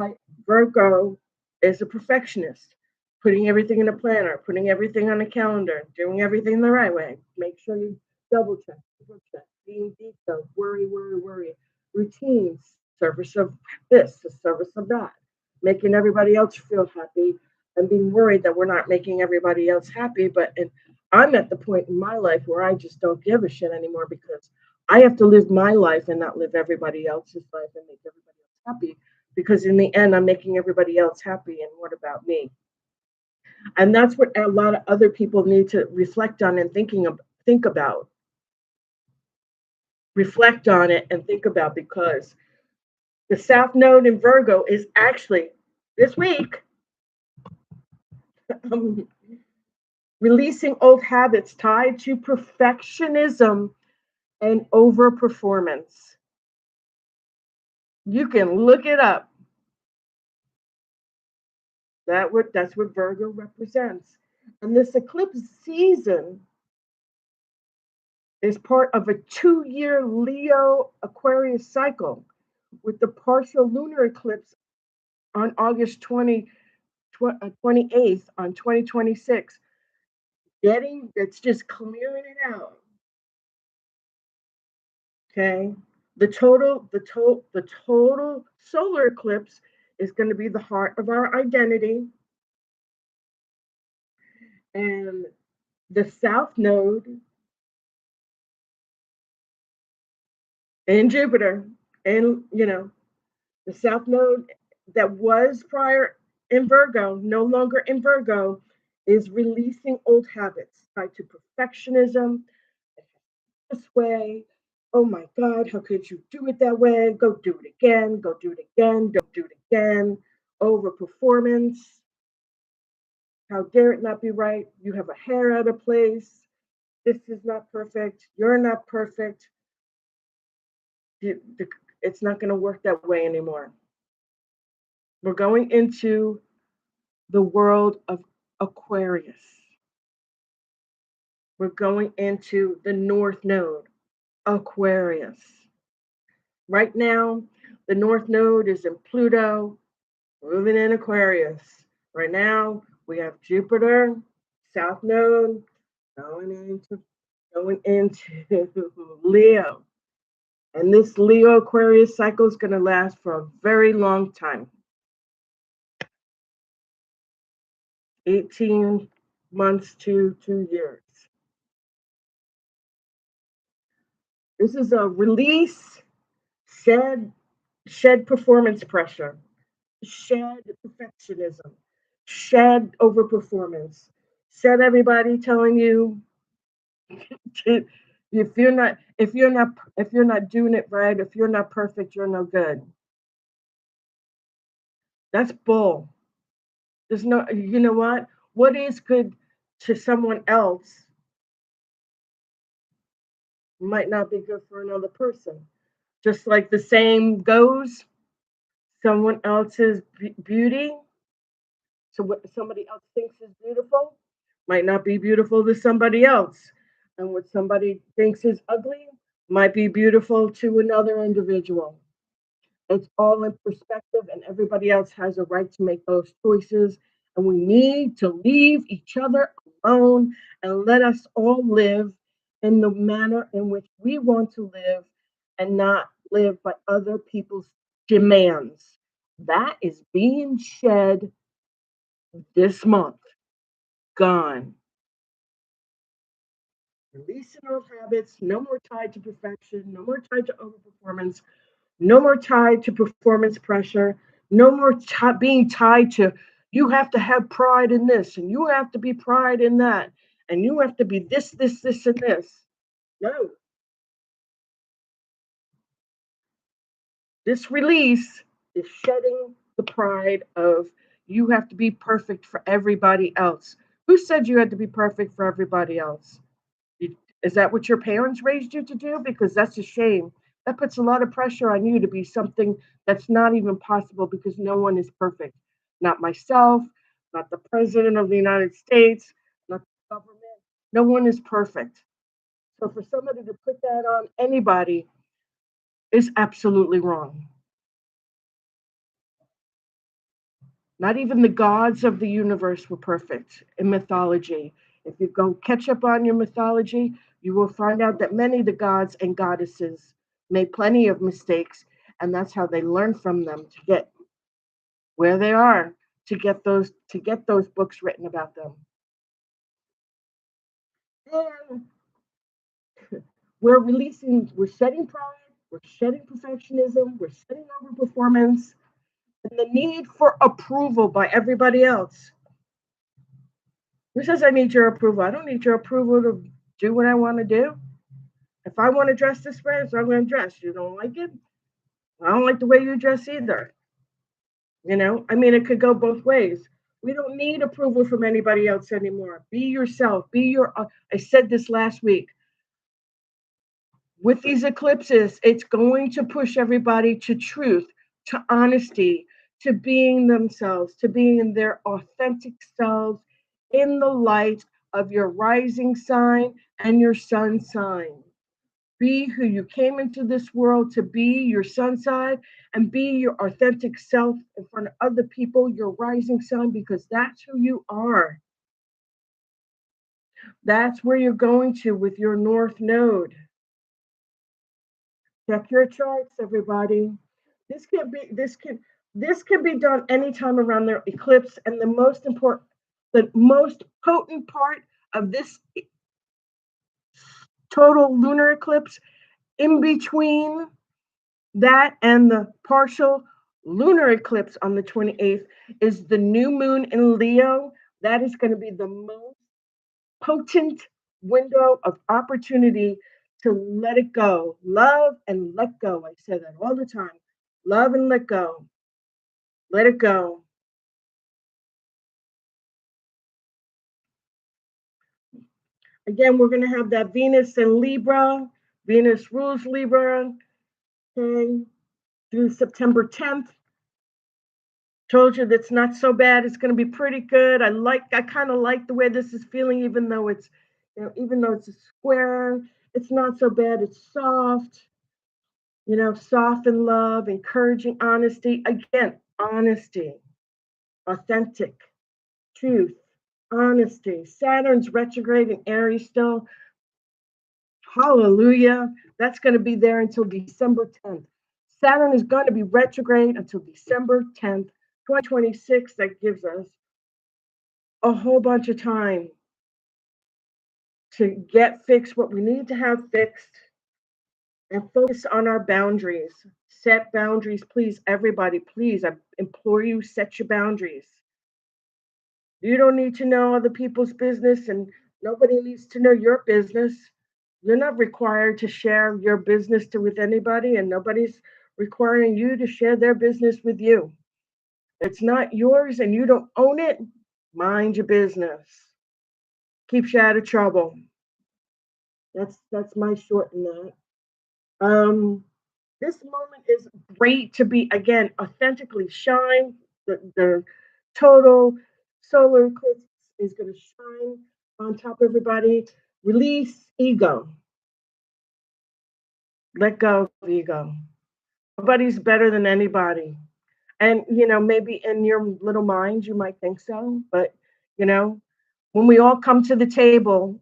Virgo is a perfectionist, putting everything in a planner, putting everything on a calendar, doing everything the right way. Make sure you double check, triple check, being detailed, worry, worry, worry. Routines, service of this, the service of that, making everybody else feel happy and being worried that we're not making everybody else happy. And I'm at the point in my life where I just don't give a shit anymore because I have to live my life and not live everybody else's life and make everybody else happy because in the end I'm making everybody else happy and what about me? And that's what a lot of other people need to reflect on and think about. Reflect on it and think about because the South Node in Virgo is actually this week um, releasing old habits tied to perfectionism and overperformance. You can look it up. That's what Virgo represents. And this eclipse season is part of a 2-year Leo Aquarius cycle with the partial lunar eclipse on August 28th on 2026. It's just clearing it out. Okay. The total solar eclipse is going to be the heart of our identity. And the South Node in Jupiter, and the South Node that was prior in Virgo, no longer in Virgo, is releasing old habits tied to perfectionism. This way, oh my God, how could you do it that way? Go do it again, go do it again, don't do it again. Over performance. How dare it not be right? You have a hair out of place. This is not perfect. You're not perfect. It's not going to work that way anymore. We're going into the world of Aquarius. We're going into the North Node, Aquarius. Right now, the North Node is in Pluto, moving in Aquarius. Right now, we have Jupiter, South Node, going into Leo. And this Leo Aquarius cycle is going to last for a very long time. 18 months to 2 years. This is a release, shed performance pressure, shed perfectionism, shed overperformance, shed everybody telling you if you're not doing it right, if you're not perfect, you're no good. That's bull. There's no, you know what is good to someone else might not be good for another person. Just like the same goes, someone else's beauty, so what somebody else thinks is beautiful might not be beautiful to somebody else. And what somebody thinks is ugly might be beautiful to another individual. It's all in perspective, and everybody else has a right to make those choices. And we need to leave each other alone and let us all live in the manner in which we want to live and not live by other people's demands. That is being shed this month. Gone. Releasing old habits, no more tied to perfection, no more tied to overperformance, no more tied to performance pressure, no more being tied to you have to have pride in this and you have to be pride in that and you have to be this, and this. No. This release is shedding the pride of you have to be perfect for everybody else. Who said you had to be perfect for everybody else? Is that what your parents raised you to do? Because that's a shame. That puts a lot of pressure on you to be something that's not even possible because no one is perfect. Not myself, not the president of the United States, not the government. No one is perfect. So for somebody to put that on anybody is absolutely wrong. Not even the gods of the universe were perfect in mythology. If you go catch up on your mythology, you will find out that many of the gods and goddesses made plenty of mistakes, and that's how they learn from them to get where they are, to get those books written about them. And we're setting pride, we're shedding perfectionism, we're setting over performance, and the need for approval by everybody else. Who says I need your approval? I don't need your approval to do what I want to do. If I want to dress this way, so I'm going to dress. You don't like it? I don't like the way you dress either. I mean, it could go both ways. We don't need approval from anybody else anymore. Be yourself. I said this last week. With these eclipses, it's going to push everybody to truth, to honesty, to being themselves, to being their authentic selves in the light of your rising sign and your sun sign. Be who you came into this world to be, your sun sign, and be your authentic self in front of other people, your rising sun, because that's who you are. That's where you're going to with your North Node. Check your charts, everybody. This can be this can be done anytime around their eclipse, and the most potent part of this total lunar eclipse, in between that and the partial lunar eclipse on the 28th, is the new moon in Leo. That is going to be the most potent window of opportunity to let it go. Love and let go. I say that all the time. Love and let go. Let it go. Again, we're going to have that Venus in Libra. Venus rules Libra, okay, through September 10th. Told you that's not so bad. It's going to be pretty good. I kind of like the way this is feeling, even though it's a square, it's not so bad. It's soft, soft and love, encouraging honesty. Again, honesty, authentic, truth, honesty. Saturn's retrograde in Aries still. Hallelujah. That's going to be there until December 10th. Saturn is going to be retrograde until December 10th, 2026. That gives us a whole bunch of time to get fixed what we need to have fixed and focus on our boundaries. Set boundaries, please, everybody. Please, I implore you, set your boundaries. You don't need to know other people's business, and nobody needs to know your business. You're not required to share your business with anybody, and nobody's requiring you to share their business with you. It's not yours and you don't own it. Mind your business. Keeps you out of trouble. That's my short in that. This moment is great to be, again, authentically shine. The total solar eclipse is going to shine on top of everybody. Release ego. Let go of ego. Nobody's better than anybody. And, maybe in your little mind, you might think so. But, you know, when we all come to the table,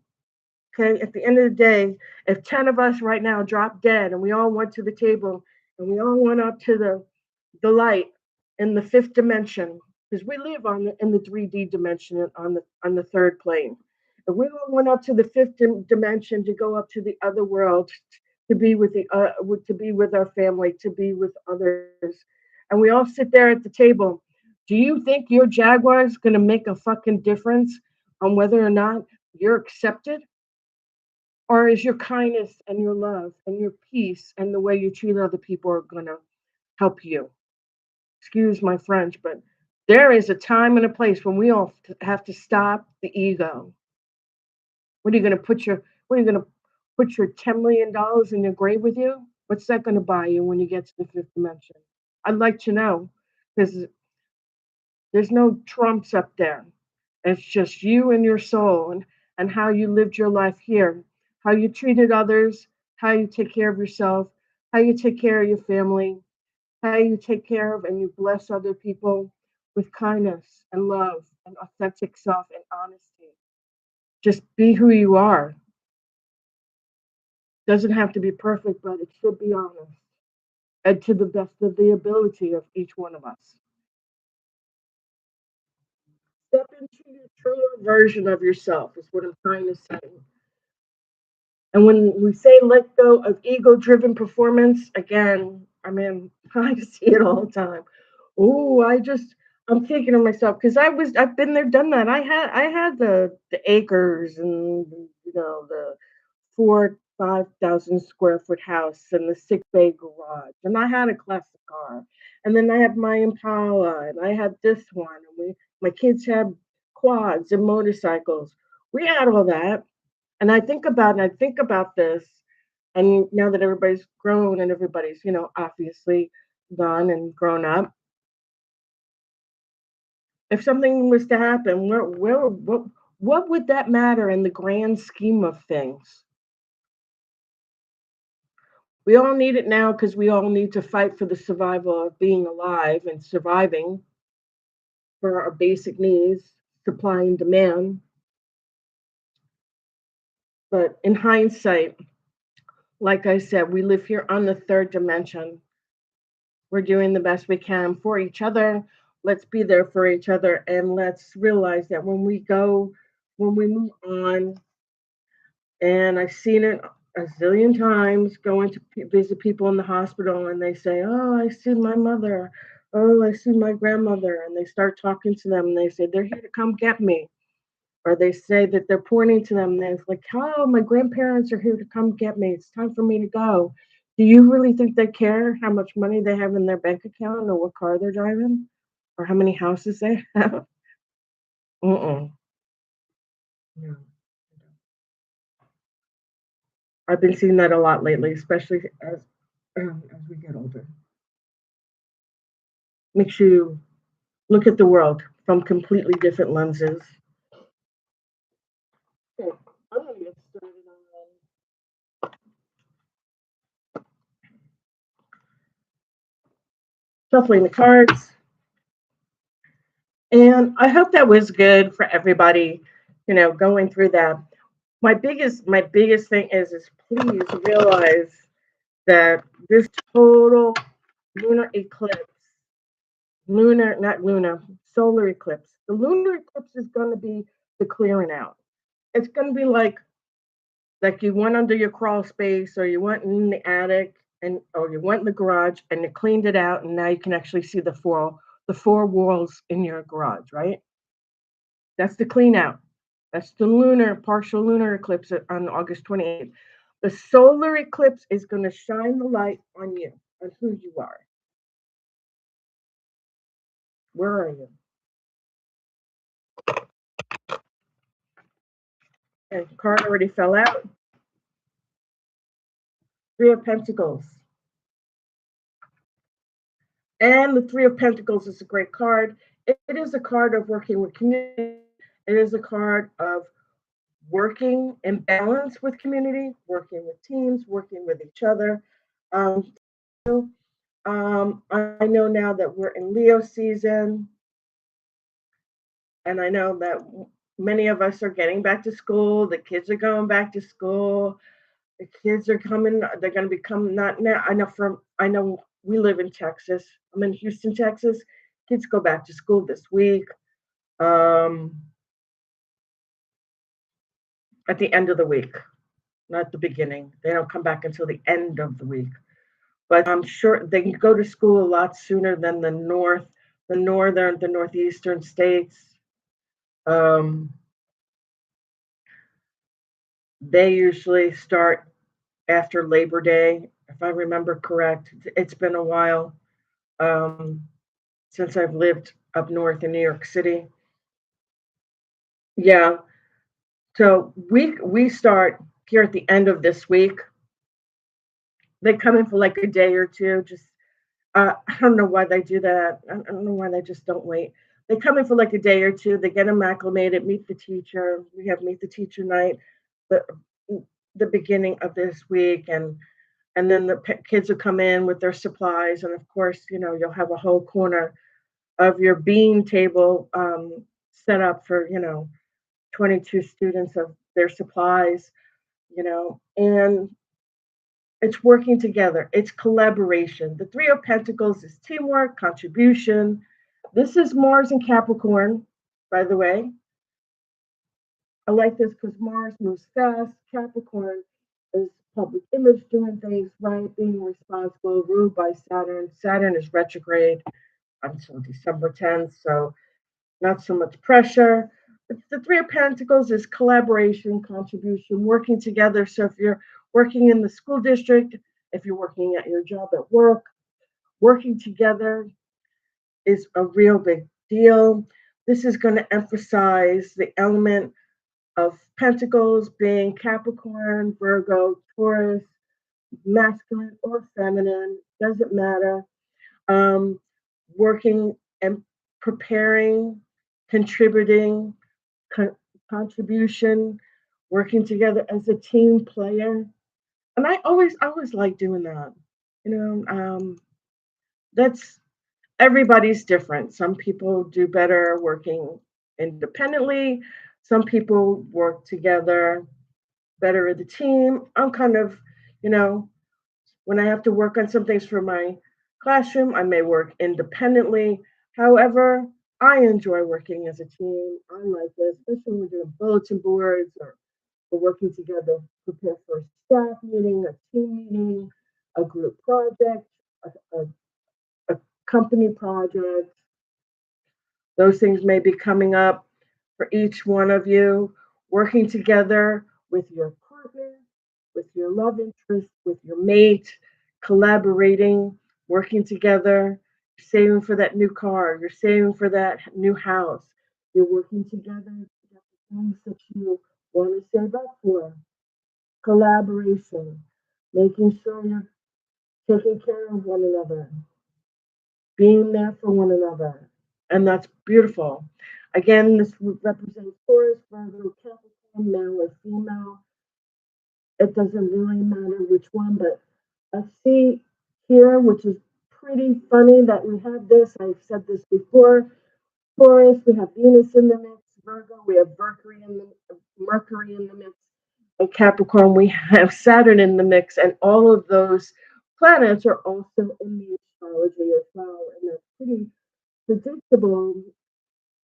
okay, at the end of the day, if 10 of us right now drop dead and we all went to the table and we all went up to the light in the fifth dimension, because we live in the 3D dimension on the third plane. If we all went up to the fifth dimension to go up to the other world, to be with to be with our family, to be with others, and we all sit there at the table, do you think your Jaguar is going to make a fucking difference on whether or not you're accepted? Or is your kindness and your love and your peace and the way you treat other people are going to help you? Excuse my French, but there is a time and a place when we all have to stop the ego. What are you going to put your what are you going to put your $10 million in your grave with you? What's that going to buy you when you get to the fifth dimension? I'd like to know, because there's no trumps up there. It's just you and your soul, and how you lived your life here, how you treated others, how you take care of yourself, how you take care of your family, how you take care of and you bless other people. with kindness and love and authentic self and honesty. Just be who you are. Doesn't have to be perfect, but it should be honest and to the best of the ability of each one of us. Step into your truer version of yourself, is what I'm trying to say. And when we say let go of ego driven performance, again, I mean, I see it all the time. Oh, I'm thinking of myself because I've been there, done that. I had the acres and the 5,000 square foot house and the sick bay garage, and I had a classic car, and then I had my Impala, and I had this one, and my kids had quads and motorcycles. We had all that, and I think about this, and now that everybody's grown and everybody's obviously done and grown up, if something was to happen, what would that matter in the grand scheme of things? We all need it now because we all need to fight for the survival of being alive and surviving for our basic needs, supply and demand. But in hindsight, like I said, we live here on the third dimension. We're doing the best we can for each other. Let's be there for each other, and let's realize that when we move on, and I've seen it a zillion times going to visit people in the hospital, and they say, "Oh, I see my mother. Oh, I see my grandmother," and they start talking to them, and they say they're here to come get me, or they say that they're pointing to them, and they're like, "Oh, my grandparents are here to come get me. It's time for me to go." Do you really think they care how much money they have in their bank account, or what car they're driving, or how many houses they have? Mm-mm. No. I've been seeing that a lot lately, especially as we get older. Makes you look at the world from completely different lenses. Okay, I'm gonna get started on shuffling the cards, and I hope that was good for everybody. Going through that. My biggest thing is please realize that this total lunar eclipse, lunar not lunar, solar eclipse. The lunar eclipse is going to be the clearing out. It's going to be like you went under your crawl space, or you went in the attic, and or you went in the garage and you cleaned it out, and now you can actually see the four walls in your garage, right? That's the clean out. That's the partial lunar eclipse on August 28th. The solar eclipse is going to shine the light on you, on who you are. Where are you? And the card already fell out. Three of Pentacles. And the Three of Pentacles is a great card. It is a card of working with community. It is a card of working in balance with community, working with teams, working with each other. Um, I know now that we're in Leo season, and I know that many of us are getting back to school. The kids are going back to school. The kids are coming. They're going to be coming. Not now. I know we live in Texas. I'm in Houston, Texas. Kids go back to school this week. Um, at the end of the week, not the beginning. They don't come back until the end of the week. But I'm sure they can go to school a lot sooner than the northeastern states. Um, they usually start after Labor Day, if I remember correct. It's been a while um, since I've lived up north in New York City. Yeah, so we start here at the end of this week. They come in for like a day or two. Just I don't know why they do that. I don't know why they just don't wait. They come in for like a day or two. They get them acclimated. Meet the teacher. We have meet the teacher night, the the beginning of this week, and then the kids will come in with their supplies, and of course, you'll have a whole corner of your bean table set up for, 22 students of their supplies, and it's working together. It's collaboration. The Three of Pentacles is teamwork, contribution. This is Mars and Capricorn, by the way. I like this because Mars moves fast. Capricorn is public image, doing things right, being responsible, ruled by Saturn. Saturn is retrograde until December 10th, so not so much pressure. But the Three of Pentacles is collaboration, contribution, working together. So if you're working in the school district, if you're working at your job at work, working together is a real big deal. This is going to emphasize the element of Pentacles being Capricorn, Virgo, Taurus, masculine or feminine, doesn't matter. Um, Working and preparing, contributing, contribution, working together as a team player. And I always like doing that. That's everybody's different. Some people do better working independently. Some people work together better as a team. I'm kind of, you know, when I have to work on some things for my classroom, I may work independently. However, I enjoy working as a team. I like it, especially when we're doing bulletin boards or we're working together, prepare for a staff meeting, a team meeting, a group project, a, a, a company project. Those things may be coming up for each one of you, working together with your partner, with your love interest, with your mate, collaborating, working together, saving for that new car, you're saving for that new house, you're working together to get the things that you want to save up for. Collaboration, making sure you're taking care of one another, being there for one another. And that's beautiful. Again, this represents Taurus, Virgo, Capricorn, male or female. It doesn't really matter which one, but I see here, which is pretty funny that we have this. I've said this before. Taurus, we have Venus in the mix. Virgo, we have Mercury in the mix. And Capricorn, we have Saturn in the mix. And all of those planets are also in the astrology as well. And that's pretty predictable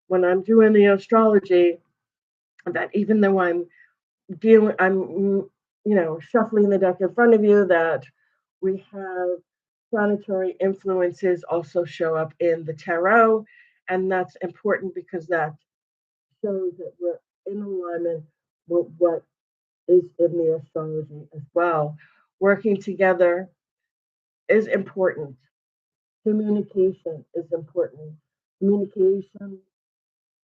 when I'm doing the astrology, that even though I'm shuffling the deck in front of you, that we have planetary influences also show up in the tarot. And that's important because that shows that we're in alignment with what is in the astrology as well. Working together is important. Communication is important. Communication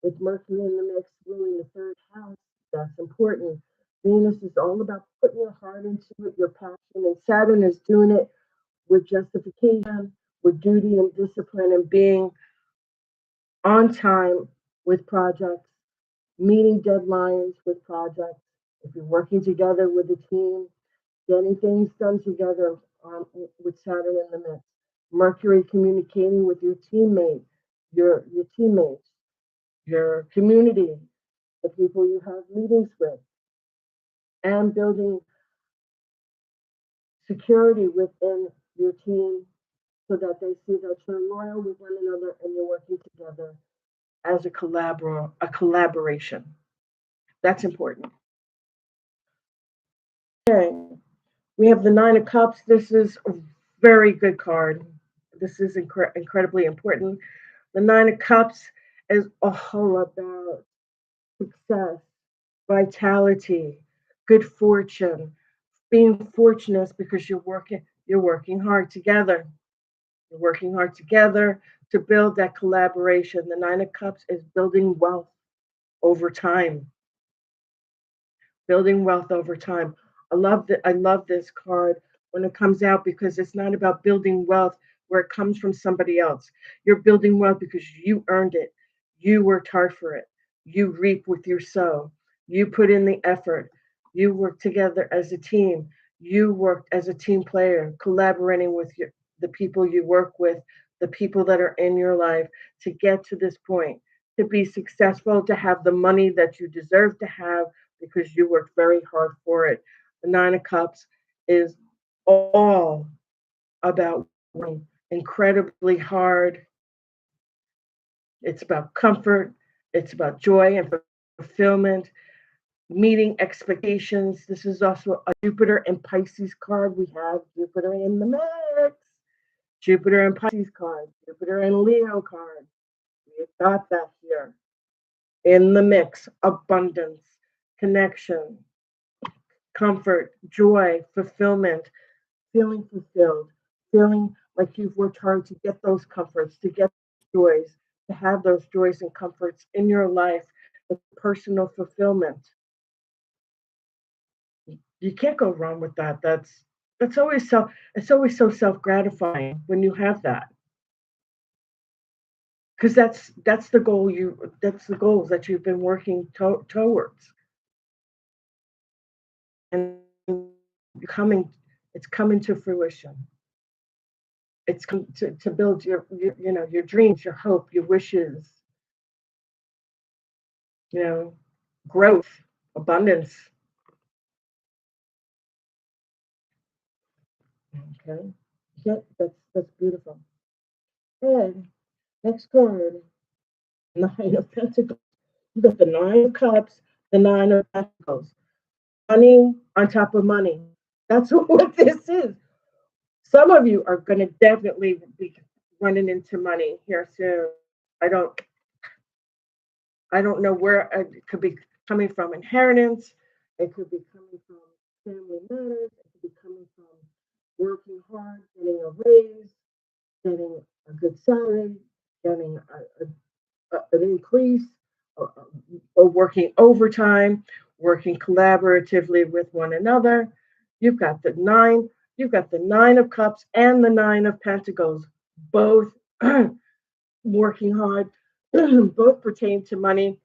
with Mercury in the mix, ruling the third house, that's important. Venus is all about putting your heart into it, your passion, and Saturn is doing it with justification, with duty and discipline, and being on time with projects, meeting deadlines with projects. If you're working together with a team, getting things done together with Saturn in the mix. Mercury communicating with your teammates, your teammates, your community, the people you have meetings with, and building security within your team so that they see that you're loyal with one another and you're working together as a collaboration. That's important. Okay, we have the Nine of Cups. This is a very good card. This is incredibly important. The Nine of Cups is all about success, vitality, good fortune, being fortunate because you're working hard together. You're working hard together to build that collaboration. The Nine of Cups is building wealth over time. Building wealth over time. I love this card when it comes out because it's not about building wealth where it comes from somebody else. You're building wealth because you earned it. You worked hard for it. You reap with your sow. You put in the effort. You work together as a team. You worked as a team player, collaborating with the people you work with, the people that are in your life to get to this point, to be successful, to have the money that you deserve to have because you worked very hard for it. The Nine of Cups is all about working incredibly hard. It's about comfort, it's about joy and fulfillment, meeting expectations. This is also a Jupiter and Pisces card. We have Jupiter in the mix. Jupiter and Pisces card, Jupiter and Leo card. We've got that here in the mix. Abundance, connection, comfort, joy, fulfillment, feeling fulfilled, feeling like you've worked hard to get those comforts, to get joys, to have those joys and comforts in your life, the personal fulfillment. You can't go wrong with that. That's always so it's always so self-gratifying when you have that. Because that's the goal that's the goals that you've been working towards. And coming it's coming to fruition. It's to build your dreams, your hope, your wishes, you know, growth, abundance. Okay. Yeah, that's beautiful. And next card, Nine of Pentacles. You got the Nine of Cups, the Nine of Pentacles. Money on top of money. That's what this is. Some of you are going to definitely be running into money here soon. I don't I don't know where it could be coming from inheritance. It could be coming from family matters. It could be coming from working hard, getting a raise, getting a good salary, getting an increase, or working overtime, working collaboratively with one another. You've got the nine. You've got the Nine of Cups and the Nine of Pentacles, both working hard, both pertain to money,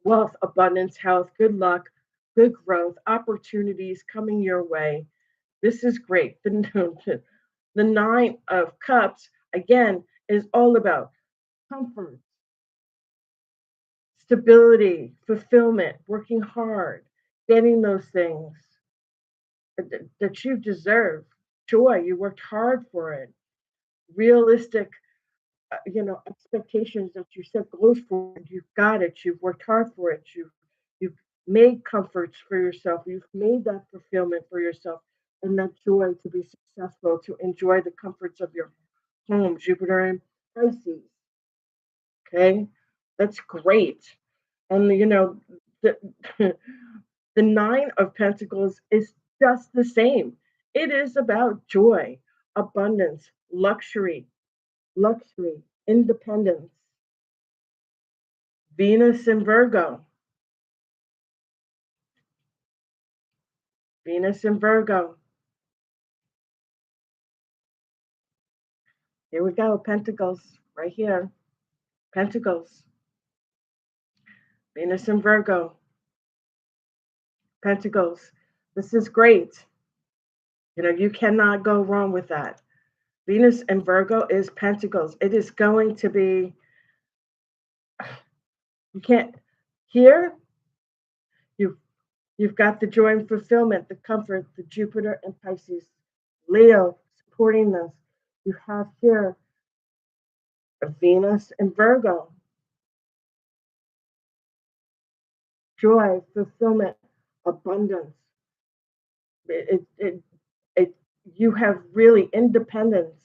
wealth, abundance, health, good luck, good growth, opportunities coming your way. This is great. The Nine of Cups, again, is all about comfort, stability, fulfillment, working hard, getting those things that you deserve. Joy, you worked hard for it. Realistic, expectations that you set goals for. You've got it. You've worked hard for it. You've made comforts for yourself. You've made that fulfillment for yourself and that joy to be successful, to enjoy the comforts of your home, Jupiter and Pisces. Okay, that's great. And the the Nine of Pentacles is just the same. It is about joy, abundance, luxury, independence. Venus in Virgo. Venus in Virgo. Here we go. Pentacles right here. Pentacles. Venus in Virgo. Pentacles. This is great. You cannot go wrong with that. Venus in Virgo is Pentacles. It is going to be, you can't, here, you've, you've got the joy and fulfillment, the comfort, the Jupiter and Pisces. Leo supporting this. You have here a Venus in Virgo. Joy, fulfillment, abundance. It, it, it, you have really independence,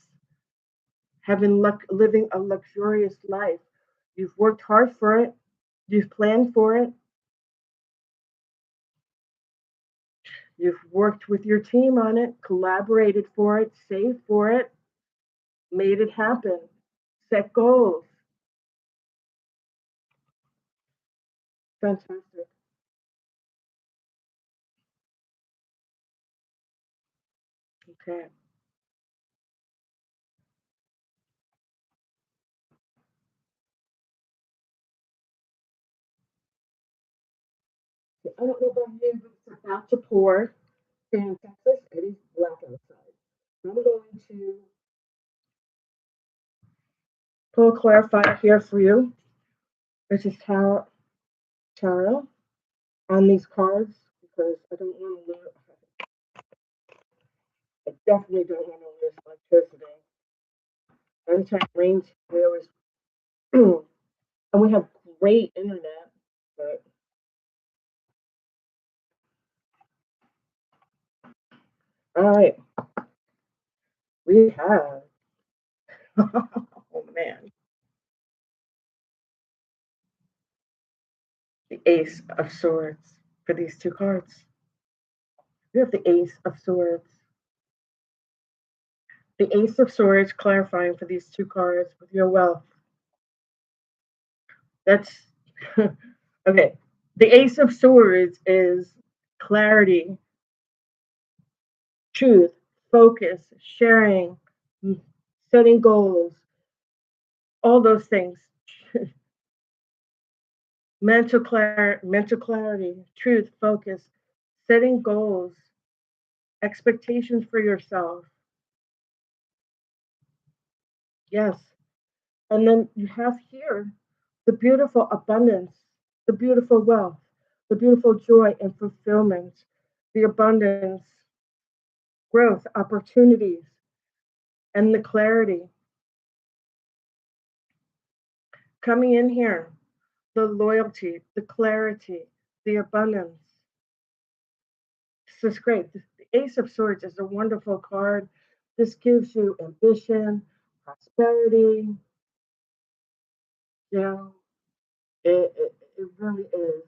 living a luxurious life. You've worked hard for it. You've planned for it. You've worked with your team on it, collaborated for it, saved for it, made it happen, set goals. Fantastic. Okay. I don't know about you, but it's about to pour in Texas. It is black outside. I'm going to pull a clarifier here for you. This is tarot on these cards because I don't want to lose. I definitely don't want to lose electricity. Anytime it rains, we always and we have great internet, but all right, we have oh man, the Ace of Swords for these two cards. We have the Ace of Swords. The Ace of Swords clarifying for these two cards with your wealth. That's okay. The Ace of Swords is clarity, truth, focus, sharing, setting goals, all those things. mental clarity, truth, focus, setting goals, expectations for yourself. Yes. And then you have here the beautiful abundance, the beautiful wealth, the beautiful joy and fulfillment, the abundance, growth, opportunities, and the clarity. Coming in here, the loyalty, the clarity, the abundance. This is great. The Ace of Swords is a wonderful card. This gives you ambition, prosperity. You know, it really is.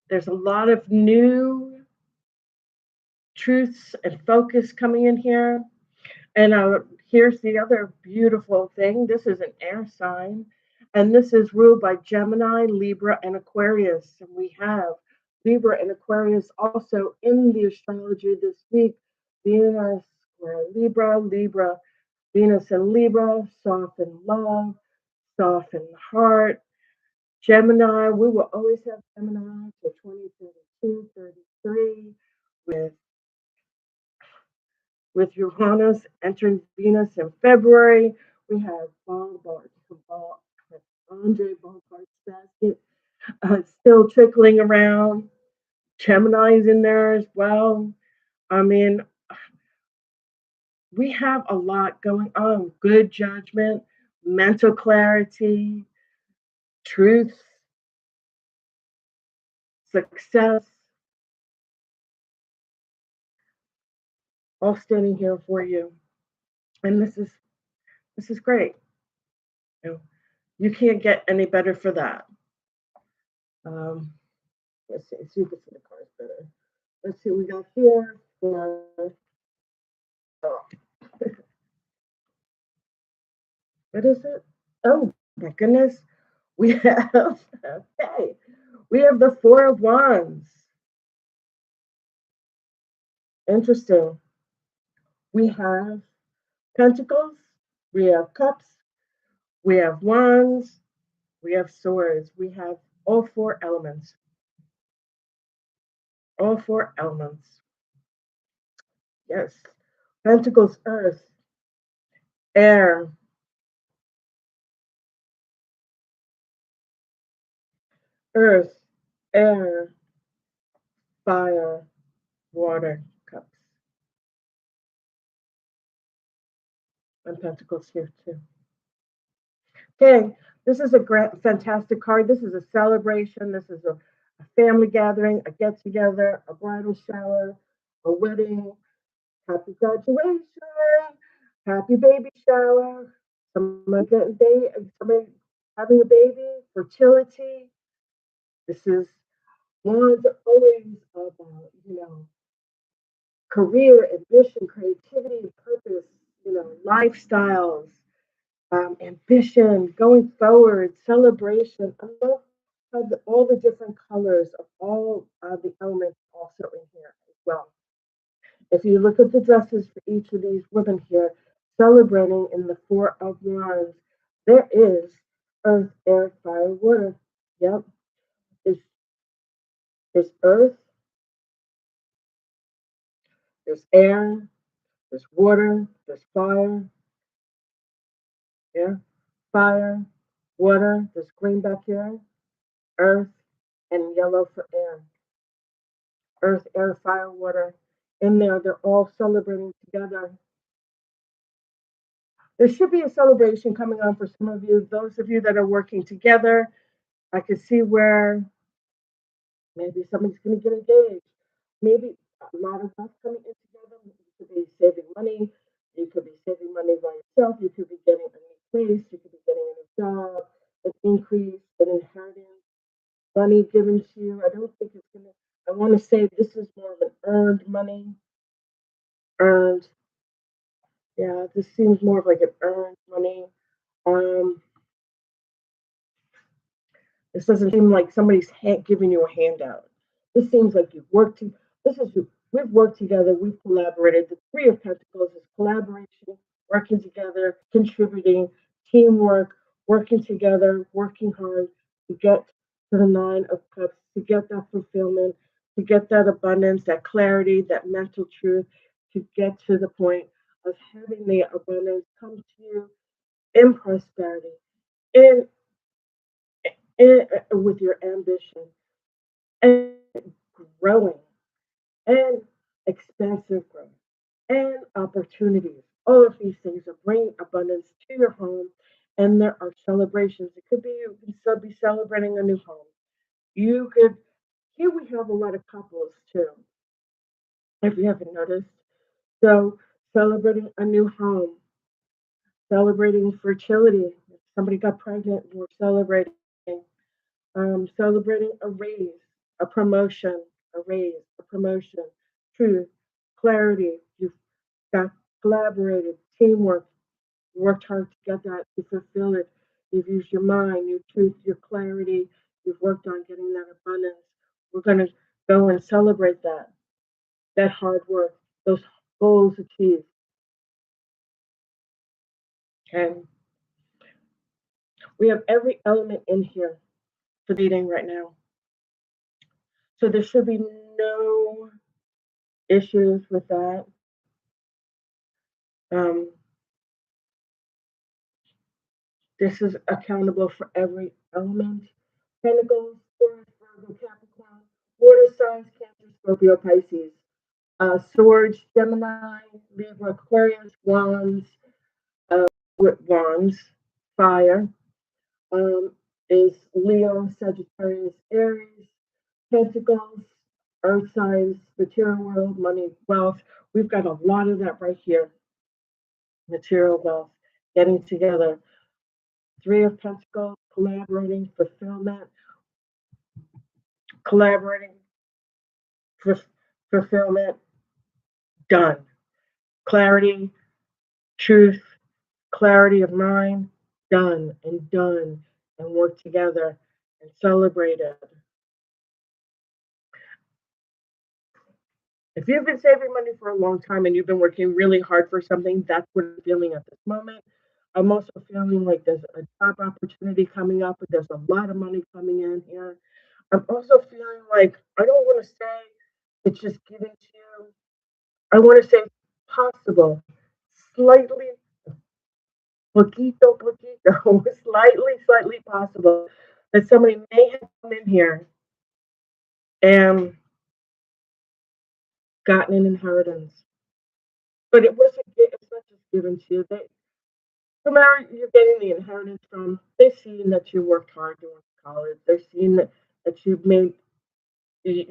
There's a lot of new truths and focus coming in here. And here's the other beautiful thing. This is an air sign, and this is ruled by Gemini, Libra, and Aquarius. And we have Libra and Aquarius also in the astrology this week. Venus, Libra, Venus and Libra, soft in love, soft in the heart. Gemini, we will always have Gemini for 2032, 33, with with Uranus entering Venus in February. We have Andre Bonaparte basket still trickling around. Gemini's in there as well. I mean, we have a lot going on. Good judgment, mental clarity, truth, success, all standing here for you. And this is great. You know, you can't get any better for that. Um, let's see if it's in the cards better. Let's see what we got here. Oh, what is it? Oh my goodness. We have okay. We have the Four of Wands. Interesting. We have Pentacles, we have Cups, we have Wands, we have Swords. We have all four elements. All four elements. Yes. Pentacles, Earth, air, earth, air, fire, water, cups. And pentacles here too. Okay, this is a fantastic card. This is a celebration. This is a family gathering, a get together, a bridal shower, a wedding, happy graduation, happy baby shower, somebody having a baby, fertility. This is one's always about, career, ambition, creativity, purpose, lifestyles, ambition, going forward, celebration. I love how all the different colors of all the elements also in here as well. If you look at the dresses for each of these women here, celebrating in the Four of Wands, there is earth, air, fire, water. Yep. It's earth, There's air, there's water, there's fire, yeah, fire, water, there's green back here, earth, and yellow for air. Earth, air, fire, water. In there, they're all celebrating together. There should be a celebration coming on for some of you. Those of you that are working together, I can see where maybe somebody's going to get engaged. Maybe a lot of us coming in together. You could be saving money. You could be saving money by yourself. You could be getting a new place. You could be getting a new job, an increase, an inheritance, money given to you. I don't think it's going to, I want to say this is more of an earned money. Earned. Yeah, this seems more of like an earned money. Um, This doesn't seem like somebody's giving you a handout. This seems like you've worked. This is we've worked together. We've collaborated. The Three of Pentacles is collaboration, working together, contributing, teamwork, working together, working hard to get to the Nine of Cups, to get that fulfillment, to get that abundance, that clarity, that mental truth, to get to the point of having the abundance come to you in prosperity, in with your ambition and growing and expansive growth and opportunities. All of these things are bringing abundance to your home, and there are celebrations. It could be you can still be celebrating a new home. You could. Here we have a lot of couples too, if you haven't noticed. So celebrating a new home, celebrating fertility. If somebody got pregnant, we're celebrating. Celebrating a raise, a promotion, a raise, a promotion, truth, clarity. You've got collaborated, teamwork, worked hard to get that, to fulfill it. You've used your mind, your truth, your clarity. You've worked on getting that abundance. We're going to go and celebrate that hard work, those goals achieved. And we have every element in here for leading right now. So there should be no issues with that. Um, this is accountable for every element. Pentacles, Taurus, Virgo, Capricorn, water signs, Cancer, Scorpio, Pisces. Swords, Gemini, Libra, Aquarius, Wands, Wands, fire, is Leo, Sagittarius, Aries, Pentacles, Earth signs, material world, money, wealth. We've got a lot of that right here. Material wealth, getting together. Three of Pentacles, collaborating, fulfillment, collaborating, fulfillment, done. Clarity, truth, clarity of mind, done and work together and celebrated. If you've been saving money for a long time and you've been working really hard for something, that's what I'm feeling at this moment. I'm also feeling like there's a job opportunity coming up, but there's a lot of money coming in here. I'm also feeling like I don't want to say it's just given to you. I want to say possible, slightly, poquito, poquito, slightly possible that somebody may have come in here and gotten an inheritance. But it's not just given to you. Whomever you're getting the inheritance from, they've seen that you worked hard during college. They've seen that you've made, you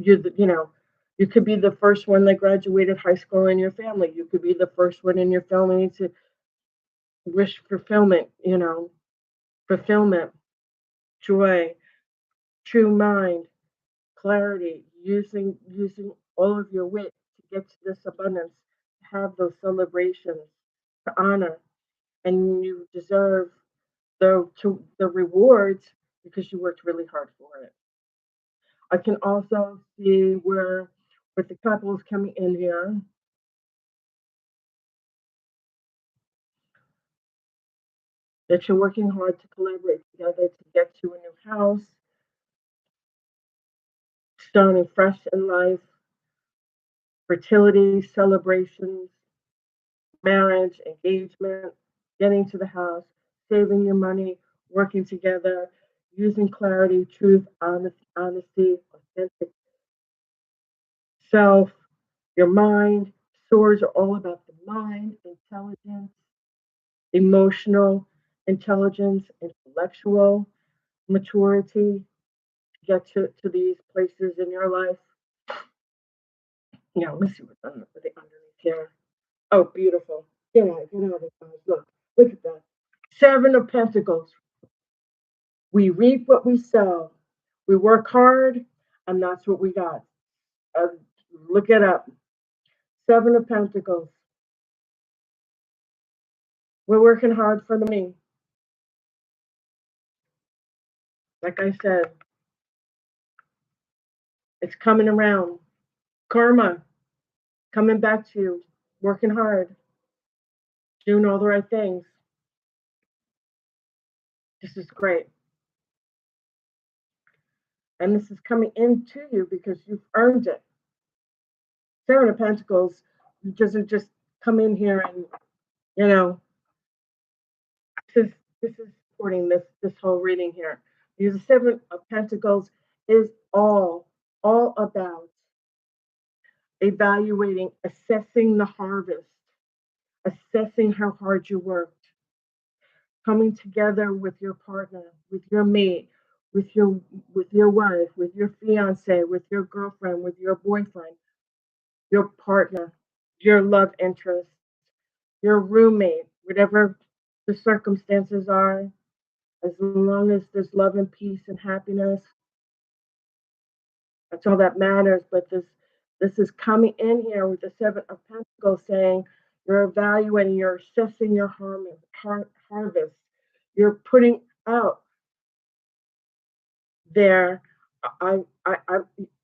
could be the first one that graduated high school in your family. You could be the first one in your family to wish fulfillment, fulfillment, joy, true mind, clarity, using all of your wit to get to this abundance, have those celebrations to honor, and you deserve the rewards because you worked really hard for it. I can also see where with the couples coming in here, that you're working hard to collaborate together to get to a new house, starting fresh in life, fertility, celebrations, marriage, engagement, getting to the house, saving your money, working together, using clarity, truth, honesty, authentic self, your mind. Swords are all about the mind, intelligence, emotional intelligence, intellectual maturity to get to these places in your life. Yeah, let's see what's underneath here. Oh, beautiful. Get out of it, guys. Look at that. Seven of Pentacles. We reap what we sow. We work hard, and that's what we got. Uh, look it up. Seven of Pentacles. We're working hard for the money. Like I said, it's coming around. Karma coming back to you. Working hard. Doing all the right things. This is great. And this is coming into you because you've earned it. Seven of Pentacles doesn't just come in here and, you know, this is supporting this whole reading here. Because the Seven of Pentacles is all about evaluating, assessing the harvest, assessing how hard you worked, coming together with your partner, with your mate, with your wife, with your fiance, with your girlfriend, with your boyfriend, your partner, your love interest, your roommate, whatever the circumstances are, as long as there's love and peace and happiness, that's all that matters. But this is coming in here with the Seven of Pentacles saying you're evaluating, you're assessing your harvest. You're putting out there.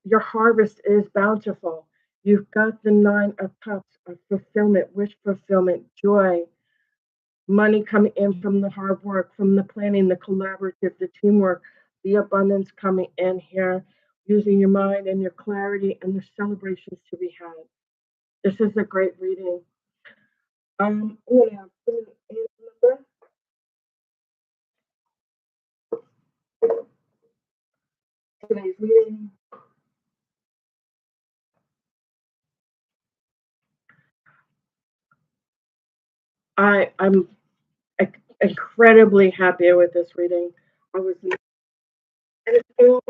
Your harvest is bountiful. You've got the Nine of Cups of fulfillment, wish fulfillment, joy, money coming in from the hard work, from the planning, the collaborative, the teamwork, the abundance coming in here, using your mind and your clarity, and the celebrations to be had. This is a great reading. I'm going to have number. Today's reading. I'm incredibly happy with this reading. I was, and it's all,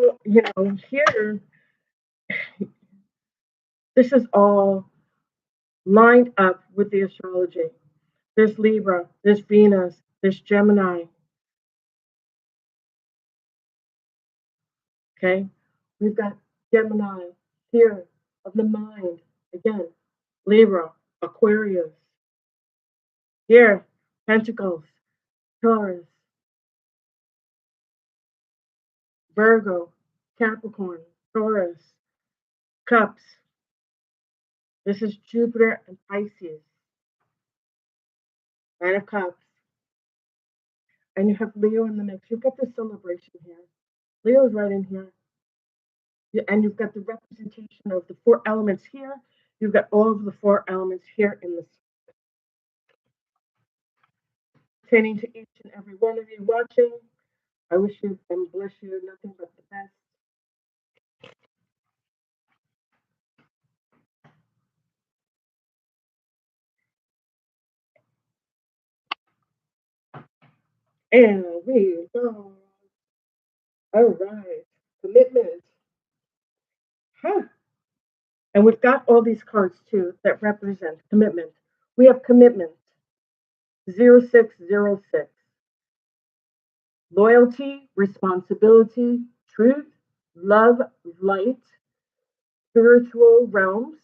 here, this is all lined up with the astrology. There's Libra, there's Venus, there's Gemini. Okay, we've got Gemini here of the mind. Again, Libra, Aquarius. Here, Pentacles, Taurus, Virgo, Capricorn, Taurus, Cups. This is Jupiter and Pisces. Nine of Cups. And you have Leo in the mix. You've got the celebration here. Leo's right in here. And you've got the representation of the four elements here. You've got all of the four elements here in this. Pertaining to each and every one of you watching, I wish you and bless you nothing but the best. And we go. All right. Commitment. Huh. And we've got all these cards too that represent commitment. We have commitment 0606. Loyalty, responsibility, truth, love, light, spiritual realms.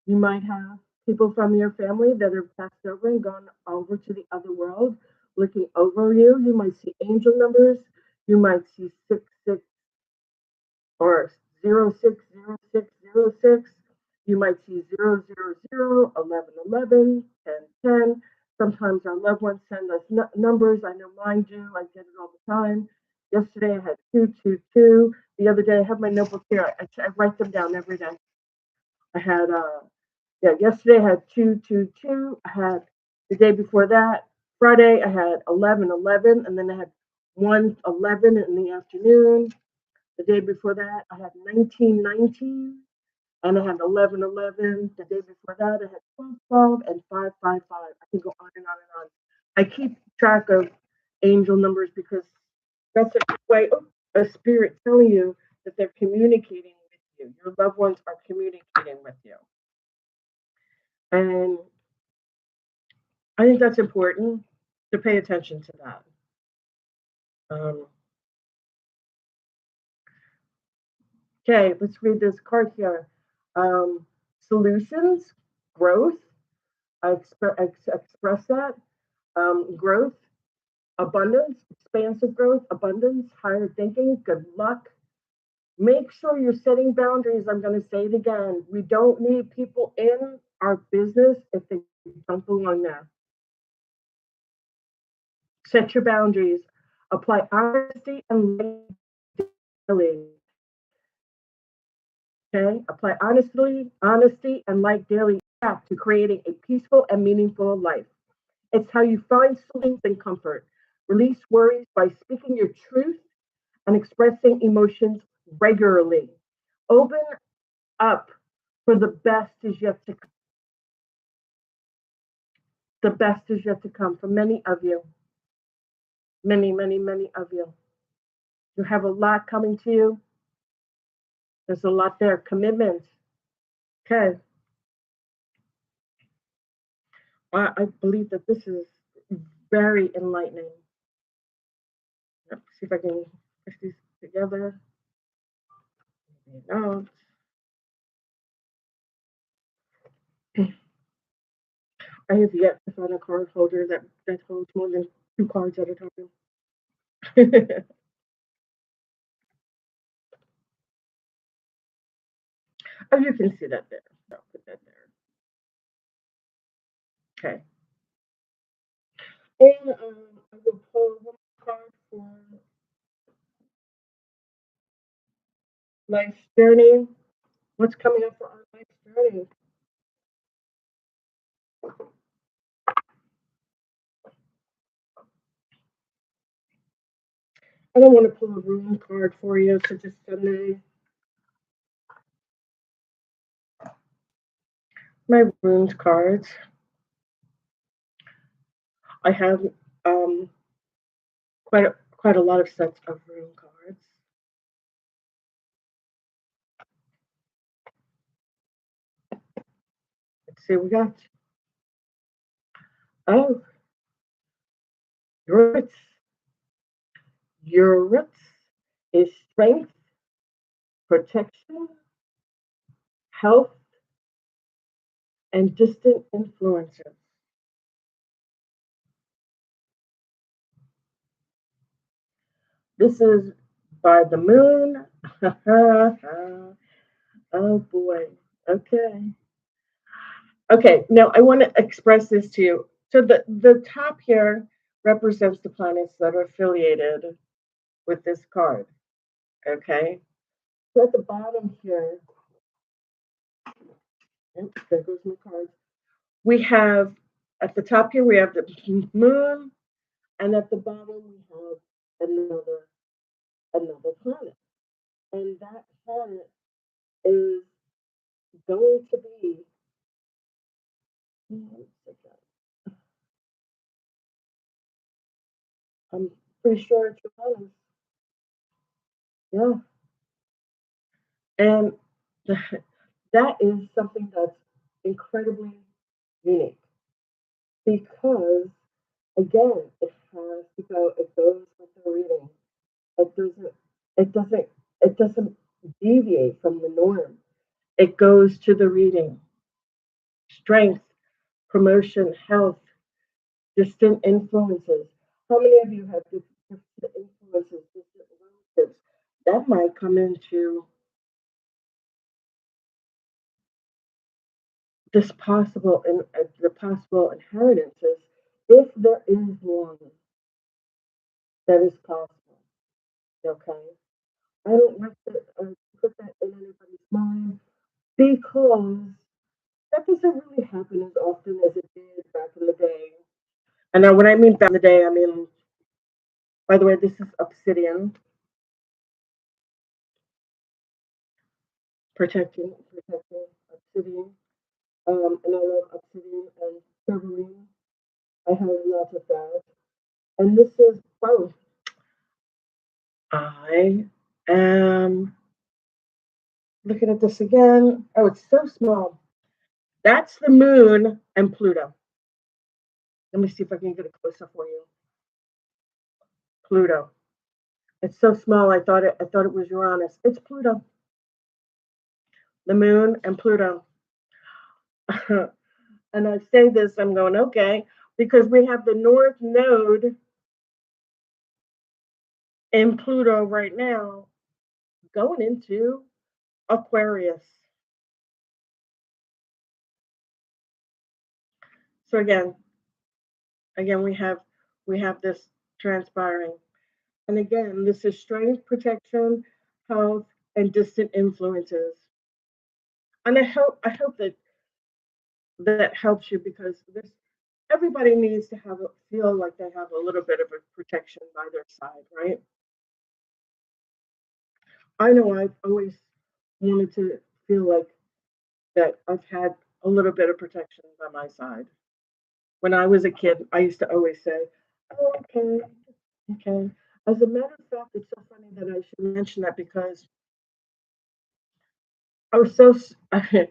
You might have people from your family that are passed over and gone over to the other world looking over you. You might see angel numbers. You might see 66 or 060606. You might see 000, 1111, 1010. Sometimes our loved ones send us numbers. I know mine do. I get it all the time. Yesterday I had 222. The other day I have my notebook here. I write them down every day. I had yesterday I had 222. I had the day before that, Friday, I had 1111, and then I had 111 in the afternoon. The day before that, I had 1919, and I had 1111. The day before that, I had 1212 and 555. I can go on and on and on. I keep track of angel numbers because that's a way of a spirit telling you that they're communicating with you. Your loved ones are communicating with you. And I think that's important to pay attention to that. Um, okay, let's read this card here. Solutions, growth. Express that. Growth, abundance, expansive growth, abundance, higher thinking, good luck. Make sure you're setting boundaries. I'm going to say it again. We don't need people in our business if they don't belong there. Set your boundaries. Apply honesty and daily. Okay? Apply honesty, and light daily to creating a peaceful and meaningful life. It's how you find solutions and comfort. Release worries by speaking your truth and expressing emotions regularly. Open up for the best is yet to come. The best is yet to come for many of you. Many, many, many of you. You have a lot coming to you. There's a lot there. Commitment. Okay. I believe that this is very enlightening. Let's see if I can push these together. No. I have yet to find a card holder that holds more than two cards at a time. Oh, you can see that there. I'll put that there. Okay. And I will pull one card for life's journey. What's coming up for our life's journey? I don't want to pull a room card for you, so just send my runes cards. I have um, quite a lot of sets of rune cards. Let's see what we got. Oh, your roots. Your roots is strength, protection, health, and distant influences. This is by the moon. Oh boy. Okay. Okay. Now I want to express this to you. So the top here represents the planets that are affiliated with this card. Okay. So at the bottom here, oops, there goes my cards. We have at the top here we have the moon, and at the bottom we have another planet, and that planet is going to be. I'm pretty sure it's Uranus. Yeah, and that is something that's incredibly unique because again, it goes with the reading. It doesn't it doesn't it doesn't deviate from the norm. It goes to the reading. Strength, promotion, health, distant influences. How many of you have distant influences, distant relatives? That might come into this possible and the possible inheritances if there is one that is possible. Okay, I don't like to put that in anybody's mind. because that doesn't really happen as often as it did back in the day. And now, when I mean back in the day, I mean, by the way, this is obsidian, protecting obsidian. And I love obsidian and silverine. I have lots of that. And this is both. I am looking at this again. Oh, it's so small. That's the moon and Pluto. Let me see if I can get it closer for you. Pluto. It's so small. I thought it was Uranus. It's Pluto. The moon and Pluto. And I say this, I'm going, okay, because we have the North Node in Pluto right now going into Aquarius. So again, we have this transpiring. And again, this is strength, protection, health, and distant influences. And I hope that helps you because this everybody needs to feel like they have a little bit of a protection by their side, right? I know I've always wanted to feel like that I've had a little bit of protection by my side. When I was a kid, I used to always say, oh, okay, okay. As a matter of fact, it's so funny that I should mention that because I was so, I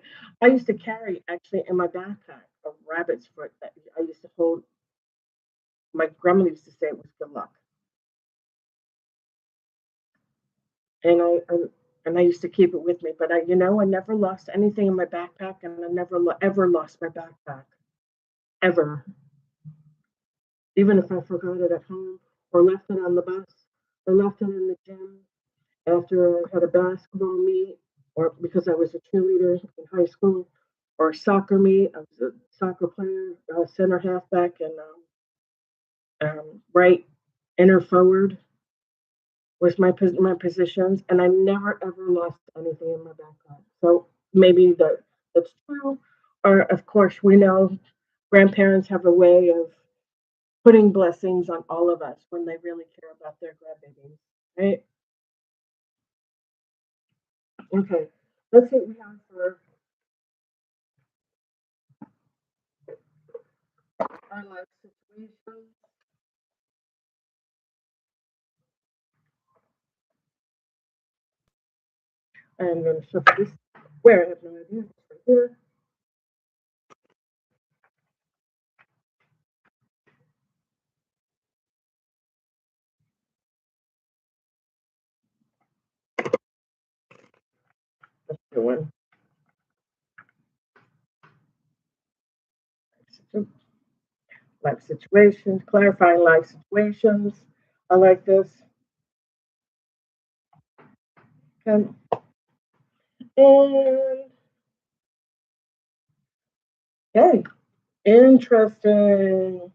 used to carry actually in my backpack a rabbit's foot that I used to hold. My grandma used to say it was good luck. And I used to keep it with me. But I never lost anything in my backpack, and I never ever lost my backpack ever. Even if I forgot it at home or left it on the bus or left it in the gym after I had a basketball meet or because I was a cheerleader in high school or soccer meet. I was a soccer player, center halfback, and right inner forward was my positions, and I never ever lost anything in my backpack. So maybe that's true. Or of course, we know grandparents have a way of putting blessings on all of us when they really care about their grandbabies, right? Okay, let's see what we have for our life situation. I'm going to shuffle this. Where I have no idea. It's right here. Let's do one. Life situations, clarifying life situations. I like this. Okay. And okay, interesting.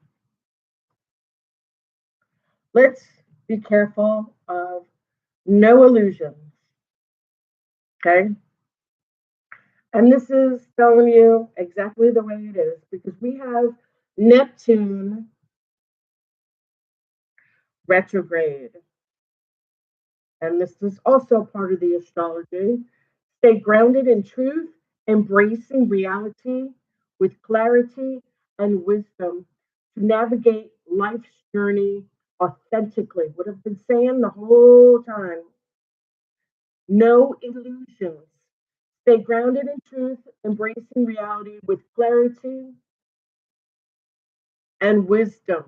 Let's be careful of no illusions. Okay. And this is telling you exactly the way it is because we have Neptune retrograde. And this is also part of the astrology. Stay grounded in truth, embracing reality with clarity and wisdom to navigate life's journey authentically. What I've been saying the whole time, no illusions. Stay grounded in truth, embracing reality with clarity and wisdom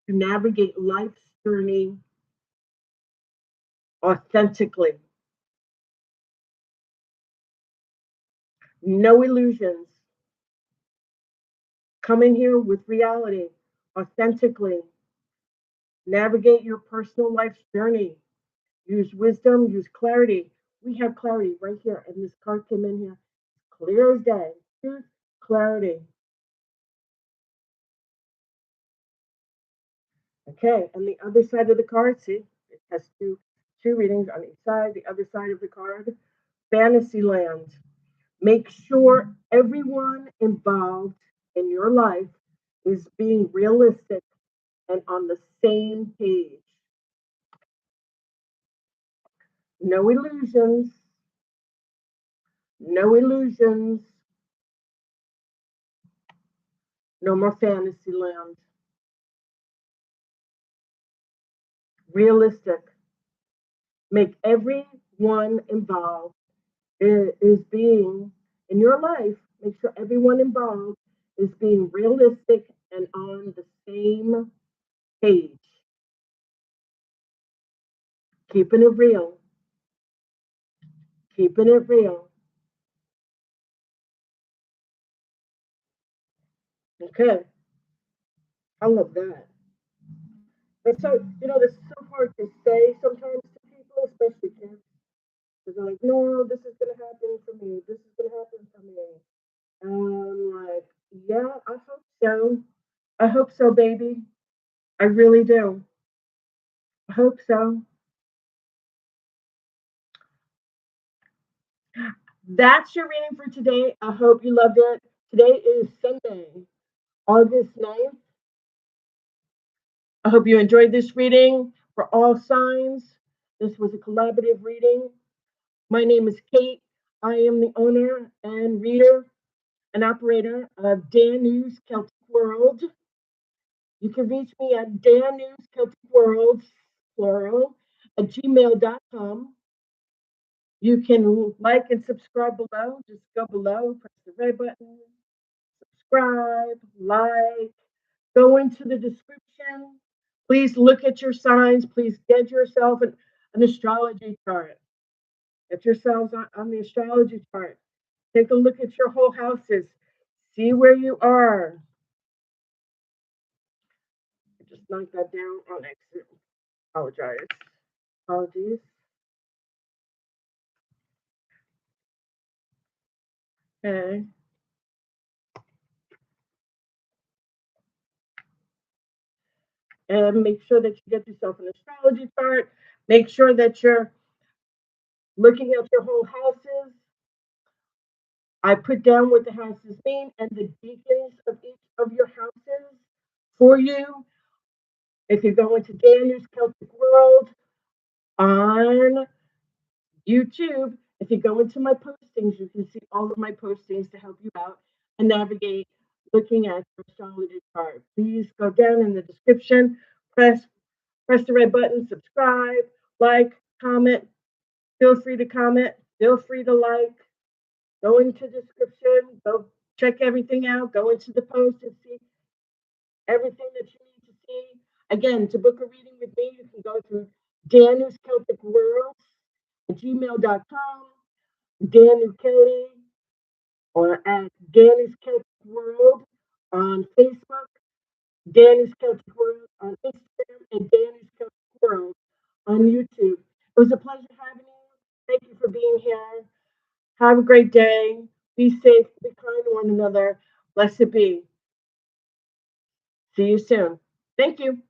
to navigate life's journey authentically. No illusions. Come in here with reality authentically. Navigate your personal life's journey. Use wisdom, use clarity. We have clarity right here, and this card came in here clear as day. Truth, clarity. Okay, and the other side of the card, see, it has two readings on each side. The other side of the card, fantasy land. Make sure everyone involved in your life is being realistic and on the same page. No illusions, no illusions, no more fantasy land. Realistic. Make everyone involved is being in your life. Make sure everyone involved is being realistic and on the same page. Keeping it real. Keeping it real. Okay. I love that. But so, this is so hard to say sometimes to people, especially kids. Because they're like, no, this is going to happen for me. This is going to happen for me. And I'm like, yeah, I hope so. I hope so, baby. I really do. I hope so. That's your reading for today. I hope you loved it. Today is Sunday, August 9th. I hope you enjoyed this reading for all signs. This was a collaborative reading. My name is Kate. I am the owner and reader and operator of DANUS Celtic World. You can reach me at DANUScelticworld, plural, at gmail.com. You can like and subscribe below. Just go below, press the red button, subscribe, like, go into the description. Please look at your signs. Please get yourself an astrology chart. Get yourselves on the astrology chart. Take a look at your whole houses. See where you are. I just knocked that down on accident. Apologize. Apologies. Okay. And make sure that you get yourself an astrology chart. Make sure that you're looking at your whole houses. I put down what the houses mean and the deacons of each of your houses for you. If you go into Daniel's Celtic World on YouTube, if you go into my postings, you can see all of my postings to help you out and navigate looking at your astrology chart. Please go down in the description, press the red button, subscribe, like, comment. Feel free to comment. Feel free to like. Go into the description. Go check everything out. Go into the post and see everything that you need to see. Again, to book a reading with me, you can go through Danus Celtic World at gmail.com, Danu Kelly, or at Danus Celtic World on Facebook, Danus Celtic World on Instagram, and Danus Celtic World on YouTube. It was a pleasure having you. Thank you for being here. Have a great day. Be safe. Be kind to one another. Blessed be. See you soon. Thank you.